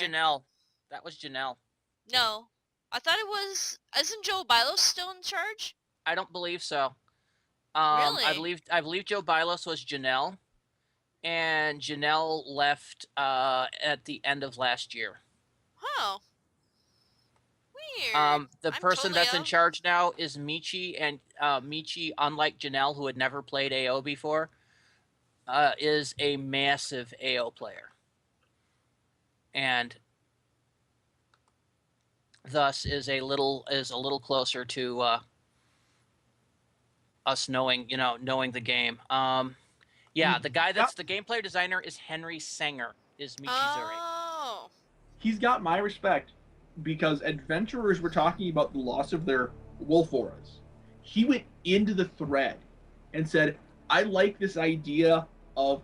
[SPEAKER 3] That was Janelle.
[SPEAKER 1] No, I thought it was. Isn't Joe Bilos still in charge?
[SPEAKER 3] I don't believe so.
[SPEAKER 1] Really?
[SPEAKER 3] I believe Joe Bilos was Janelle, and Janelle left at the end of last year.
[SPEAKER 1] Oh. Weird.
[SPEAKER 3] The person that's in charge now is Michi, and Michi, unlike Janelle, who had never played AO before, is a massive AO player, and thus is a little closer to us knowing the game. The guy that's the gameplay designer is Henry Sanger, is Michi Zuri.
[SPEAKER 1] Oh.
[SPEAKER 4] He's got my respect because adventurers were talking about the loss of their wolf auras. He went into the thread and said, I like this idea of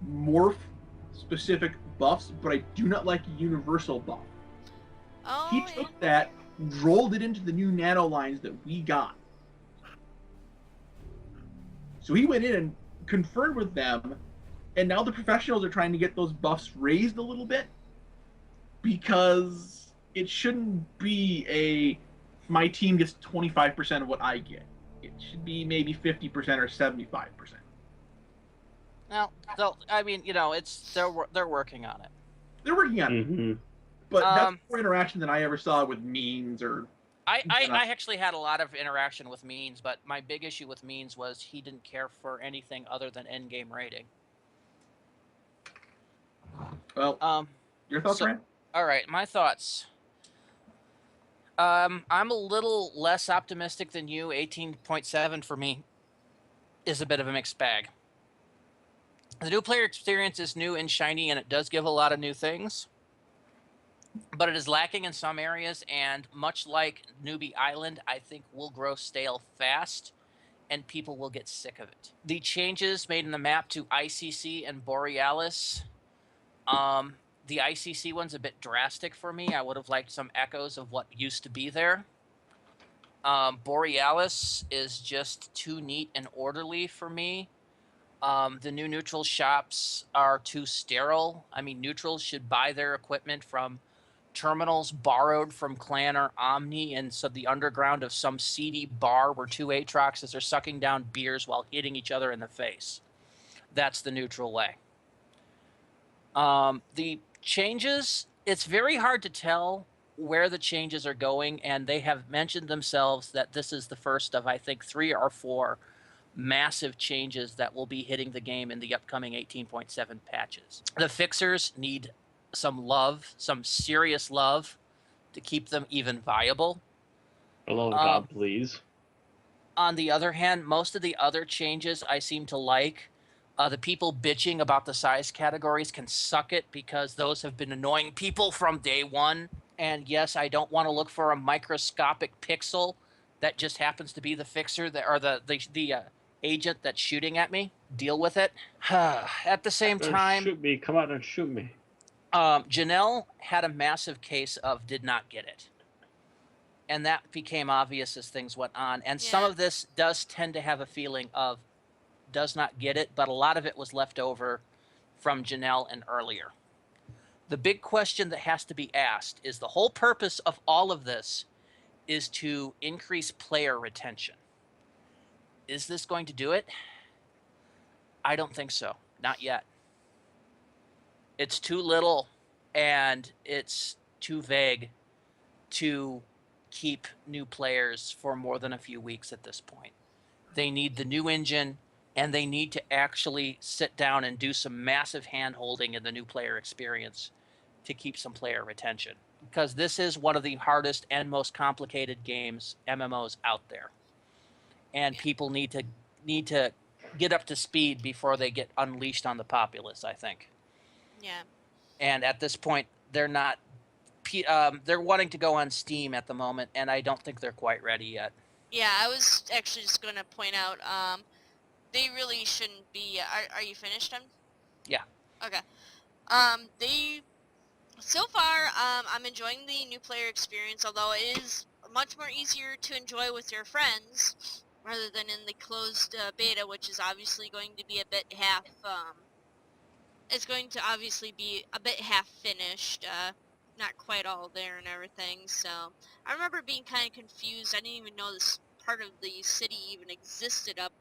[SPEAKER 4] morph-specific buffs, but I do not like a universal buff.
[SPEAKER 1] Oh,
[SPEAKER 4] He took that, rolled it into the new nano lines that we got. So he went in and conferred with them, and now the professionals are trying to get those buffs raised a little bit because it shouldn't be a my team gets 25% of what I get. It should be maybe 50% or 75%.
[SPEAKER 3] Well, I mean, they're working on it.
[SPEAKER 4] They're working on it.
[SPEAKER 2] Mm-hmm.
[SPEAKER 4] But that's more interaction than I ever saw with means or...
[SPEAKER 3] I actually had a lot of interaction with Means, but my big issue with Means was he didn't care for anything other than endgame rating.
[SPEAKER 4] Well, your thoughts, Rand?
[SPEAKER 3] All right, my thoughts. I'm a little less optimistic than you. 18.7 for me is a bit of a mixed bag. The new player experience is new and shiny, and it does give a lot of new things. But it is lacking in some areas, and much like Newbie Island, I think will grow stale fast, and people will get sick of it. The changes made in the map to ICC and Borealis, the ICC one's a bit drastic for me. I would have liked some echoes of what used to be there. Borealis is just too neat and orderly for me. The new neutral shops are too sterile. I mean, neutrals should buy their equipment from terminals borrowed from Clan or Omni, and so the underground of some seedy bar where two Aatroxes are sucking down beers while hitting each other in the face. That's the neutral way. The changes, it's very hard to tell where the changes are going, and they have mentioned themselves that this is the first of, I think, 3 or 4 massive changes that will be hitting the game in the upcoming 18.7 patches. The fixers need some love, some serious love, to keep them even viable.
[SPEAKER 2] Oh, God, please.
[SPEAKER 3] On the other hand, most of the other changes I seem to like. The people bitching about the size categories can suck it, because those have been annoying people from day one. And yes, I don't want to look for a microscopic pixel that just happens to be the fixer that, or the agent that's shooting at me. Deal with it. At the same time,
[SPEAKER 2] Shoot me. Come out and shoot me.
[SPEAKER 3] Janelle had a massive case of did not get it. And that became obvious as things went on. And some of this does tend to have a feeling of does not get it, but a lot of it was left over from Janelle and earlier. The big question that has to be asked is, the whole purpose of all of this is to increase player retention. Is this going to do it? I don't think so. Not yet. It's too little and it's too vague to keep new players for more than a few weeks at this point. They need the new engine, and they need to actually sit down and do some massive hand-holding in the new player experience to keep some player retention. Because this is one of the hardest and most complicated games, MMOs, out there. And people need to get up to speed before they get unleashed on the populace, I think.
[SPEAKER 1] Yeah.
[SPEAKER 3] And at this point, they're not... they're wanting to go on Steam at the moment, and I don't think they're quite ready yet.
[SPEAKER 1] Yeah, I was actually just going to point out, they really shouldn't be... Are you finished, Em?
[SPEAKER 3] Yeah.
[SPEAKER 1] Okay. So far, I'm enjoying the new player experience, although it is much more easier to enjoy with your friends rather than in the closed beta, which is obviously going to be a bit half, it's going to obviously be a bit half finished, not quite all there and everything. So I remember being kind of confused. I didn't even know this part of the city even existed up,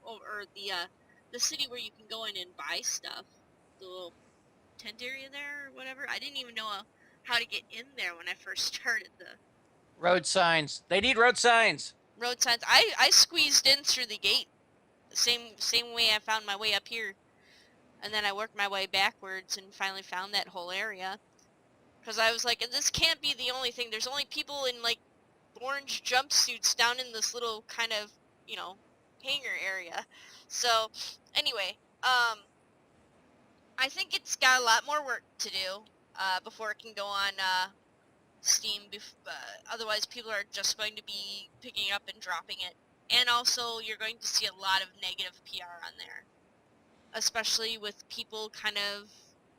[SPEAKER 1] or the city where you can go in and buy stuff, the little tent area there or whatever. I didn't even know how to get in there when I first started the
[SPEAKER 3] road signs. They need road signs.
[SPEAKER 1] Road signs. I squeezed in through the gate, same way I found my way up here, and then I worked my way backwards and finally found that whole area. Because I was like, this can't be the only thing. There's only people in like orange jumpsuits down in this little kind of, hangar area. So anyway, I think it's got a lot more work to do before it can go on Steam. Otherwise, people are just going to be picking up and dropping it. And also, you're going to see a lot of negative PR on there. Especially with people kind of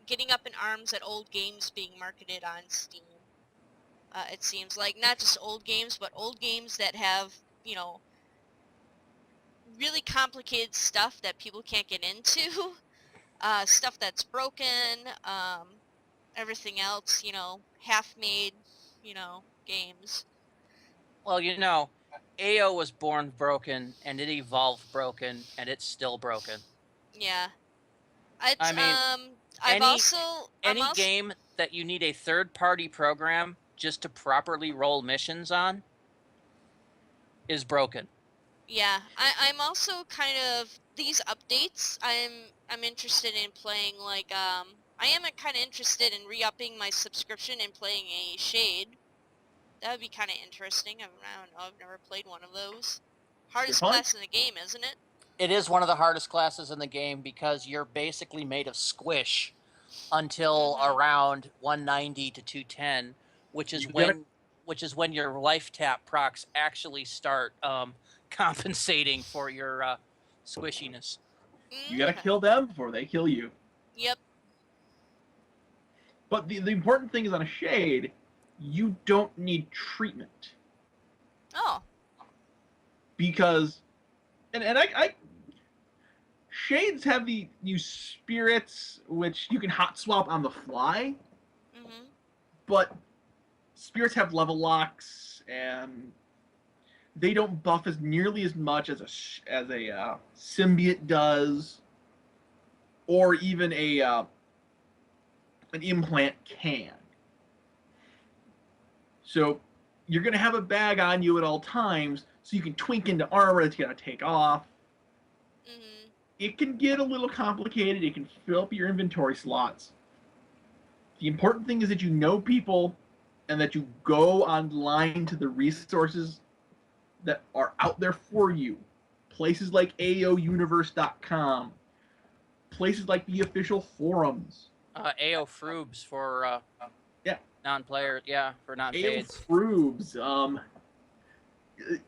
[SPEAKER 1] getting up in arms at old games being marketed on Steam. It seems like not just old games, but old games that have, really complicated stuff that people can't get into. Stuff that's broken, everything else, half-made, games.
[SPEAKER 3] Well, you know, AO was born broken, and it evolved broken, and it's still broken.
[SPEAKER 1] Yeah. It's
[SPEAKER 3] I mean,
[SPEAKER 1] I'm
[SPEAKER 3] any
[SPEAKER 1] also
[SPEAKER 3] game that you need a third-party program just to properly roll missions on is broken.
[SPEAKER 1] yeah, I'm also kind of these updates. I'm interested in playing like I am kind of interested in re-upping my subscription and playing a Shade. That would be kind of interesting. I don't know. I've never played one of those. Hardest
[SPEAKER 4] fun.
[SPEAKER 1] class in the game, isn't it?
[SPEAKER 3] It is one of the hardest classes in the game because you're basically made of squish until
[SPEAKER 1] Mhm.
[SPEAKER 3] around 190 to 210, which is
[SPEAKER 4] You gotta-
[SPEAKER 3] when your life tap procs actually start compensating for your squishiness.
[SPEAKER 4] You gotta
[SPEAKER 1] Okay.
[SPEAKER 4] kill them before they kill you.
[SPEAKER 1] Yep.
[SPEAKER 4] But the important thing is on a Shade, you don't need treatment.
[SPEAKER 1] Oh.
[SPEAKER 4] Because and I Shades have the new spirits, which you can hot swap on the fly,
[SPEAKER 1] Mhm.
[SPEAKER 4] but spirits have level locks and they don't buff as nearly as much as a symbiote does, or even a an implant can. So you're gonna have a bag on you at all times, so you can twink into armor that's gonna take off.
[SPEAKER 1] Mhm.
[SPEAKER 4] It can get a little complicated. It can fill up your inventory slots. The important thing is that you know people and that you go online to the resources that are out there for you. Places like AOUniverse.com, places like the official forums.
[SPEAKER 3] AO Froobs for
[SPEAKER 4] Yeah,
[SPEAKER 3] non-players, yeah, for
[SPEAKER 4] AO
[SPEAKER 3] non-paids.
[SPEAKER 4] Frubes.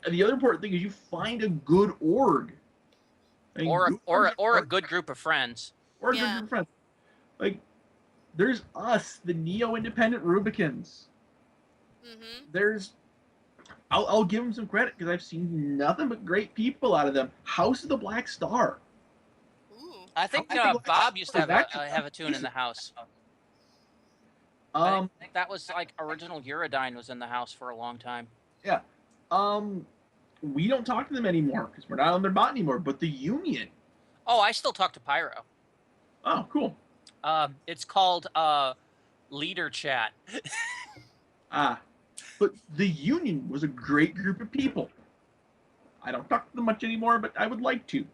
[SPEAKER 4] The other important thing is you find a good org. I mean,
[SPEAKER 3] Or
[SPEAKER 4] good orgs
[SPEAKER 3] or
[SPEAKER 4] are-
[SPEAKER 3] a good group of friends.
[SPEAKER 4] or a good
[SPEAKER 1] Yeah.
[SPEAKER 4] group of friends. Like, there's us, the neo-independent Rubicons.
[SPEAKER 1] Mhm.
[SPEAKER 4] There's I'll give them some credit because I've seen nothing but great people out of them. House of the Black Star.
[SPEAKER 1] Ooh.
[SPEAKER 3] I think
[SPEAKER 4] House of the Black
[SPEAKER 3] Bob used to
[SPEAKER 4] Star is actually
[SPEAKER 3] have a tune in the house.
[SPEAKER 4] Um,
[SPEAKER 3] I think that was like original Eurodyne was in the house for a long time.
[SPEAKER 4] yeah. We don't talk to them anymore because we're not on their bot anymore. But the Union.
[SPEAKER 3] Oh, I still talk to Pyro.
[SPEAKER 4] Oh, cool.
[SPEAKER 3] It's called Leader Chat.
[SPEAKER 4] Ah, but the Union was a great group of people. I don't talk to them much anymore, but I would like to.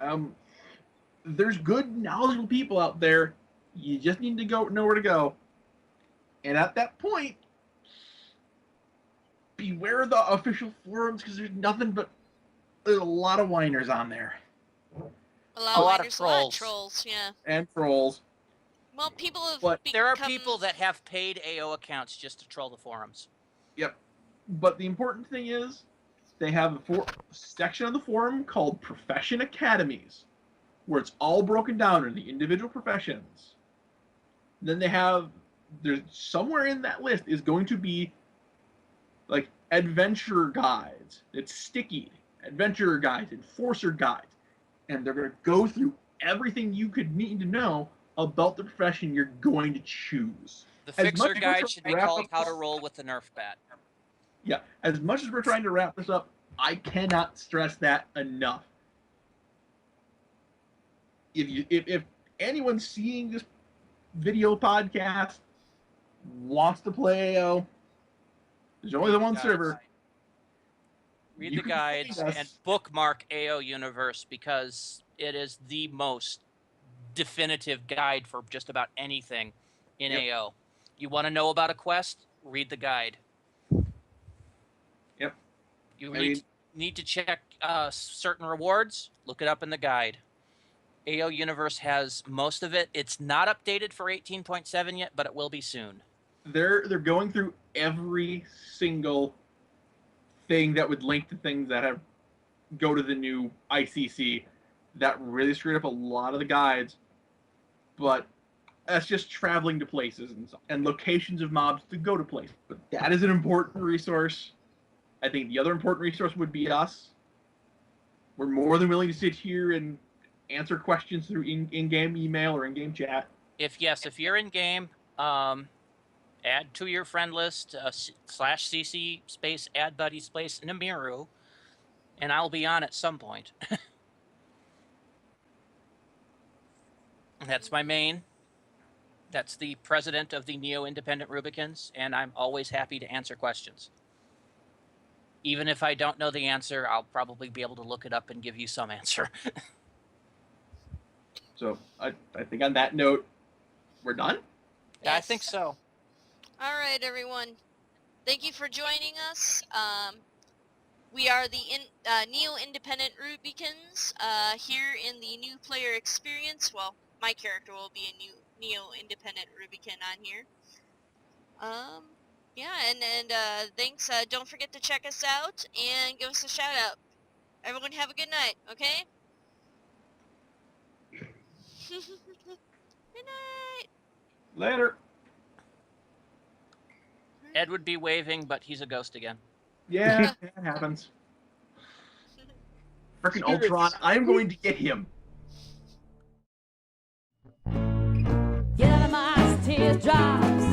[SPEAKER 1] Mhm.
[SPEAKER 4] There's good, knowledgeable people out there. You just need to know where to go. And at that point, beware the official forums because there's a lot of whiners on there
[SPEAKER 1] A lot
[SPEAKER 3] A
[SPEAKER 1] of
[SPEAKER 3] lot of
[SPEAKER 1] whiners, a lot of
[SPEAKER 3] trolls.
[SPEAKER 1] trolls. Yeah.
[SPEAKER 4] and trolls.
[SPEAKER 1] Well, people have
[SPEAKER 4] But
[SPEAKER 1] become.
[SPEAKER 3] There are people that have paid AO accounts just to troll the forums.
[SPEAKER 4] Yep. But the important thing is they have a section of the forum called Profession Academies, where it's all broken down into the individual professions. Then there's somewhere in that list is going to be like adventure guides. It's sticky. Adventurer guides, enforcer guides. And they're going to go through everything you could need to know about the profession you're going to choose.
[SPEAKER 3] The
[SPEAKER 4] As
[SPEAKER 3] Fixer
[SPEAKER 4] much as we're
[SPEAKER 3] guide
[SPEAKER 4] trying
[SPEAKER 3] should
[SPEAKER 4] to
[SPEAKER 3] be
[SPEAKER 4] wrap
[SPEAKER 3] called
[SPEAKER 4] up
[SPEAKER 3] How to
[SPEAKER 4] this-
[SPEAKER 3] Roll with the Nerf Bat.
[SPEAKER 4] Yeah, as much as we're trying to wrap this up, I cannot stress that enough. If anyone seeing this video podcast wants to play AO, there's only the one
[SPEAKER 3] Guides.
[SPEAKER 4] server.
[SPEAKER 3] Read
[SPEAKER 4] You
[SPEAKER 3] the
[SPEAKER 4] can
[SPEAKER 3] guides
[SPEAKER 4] find us.
[SPEAKER 3] and bookmark AO Universe because it is the most definitive guide for just about anything in
[SPEAKER 4] Yep.
[SPEAKER 3] AO. You want to know about a quest? Read the guide.
[SPEAKER 4] Yep.
[SPEAKER 3] You
[SPEAKER 4] I mean,
[SPEAKER 3] need to check certain rewards? Look it up in the guide. AO Universe has most of it. It's not updated for 18.7 yet, but it will be soon.
[SPEAKER 4] they're going through every single thing that would link to things that have go to the new ICC. That really screwed up a lot of the guides, but that's just traveling to places and locations of mobs to go to places. But that is an important resource. I think the other important resource would be us. We're more than willing to sit here and answer questions through in-game email or in-game chat.
[SPEAKER 3] If you're in game, add to your friend list /cc space add buddy space Namiru, and I'll be on at some point. That's my main. That's the president of the Neo-Independent Rubicons, and I'm always happy to answer questions. Even if I don't know the answer, I'll probably be able to look it up and give you some answer.
[SPEAKER 4] So I think on that note, we're done.
[SPEAKER 3] Yeah, I
[SPEAKER 1] Yes.
[SPEAKER 3] think so.
[SPEAKER 1] All right, everyone. Thank you for joining us. We are the Neo-Independent Rubicons here in the new player experience. Well, my character will be a new Neo-Independent Rubicon on here. Yeah, and thanks. Don't forget to check us out and give us a shout out. Everyone have a good night, okay? Good night.
[SPEAKER 4] Later.
[SPEAKER 3] Ed would be waving, but he's a ghost again.
[SPEAKER 4] Yeah, it happens. Frickin'
[SPEAKER 2] Spirits.
[SPEAKER 4] Ultron, I'm going to get him.
[SPEAKER 5] Get my teardrops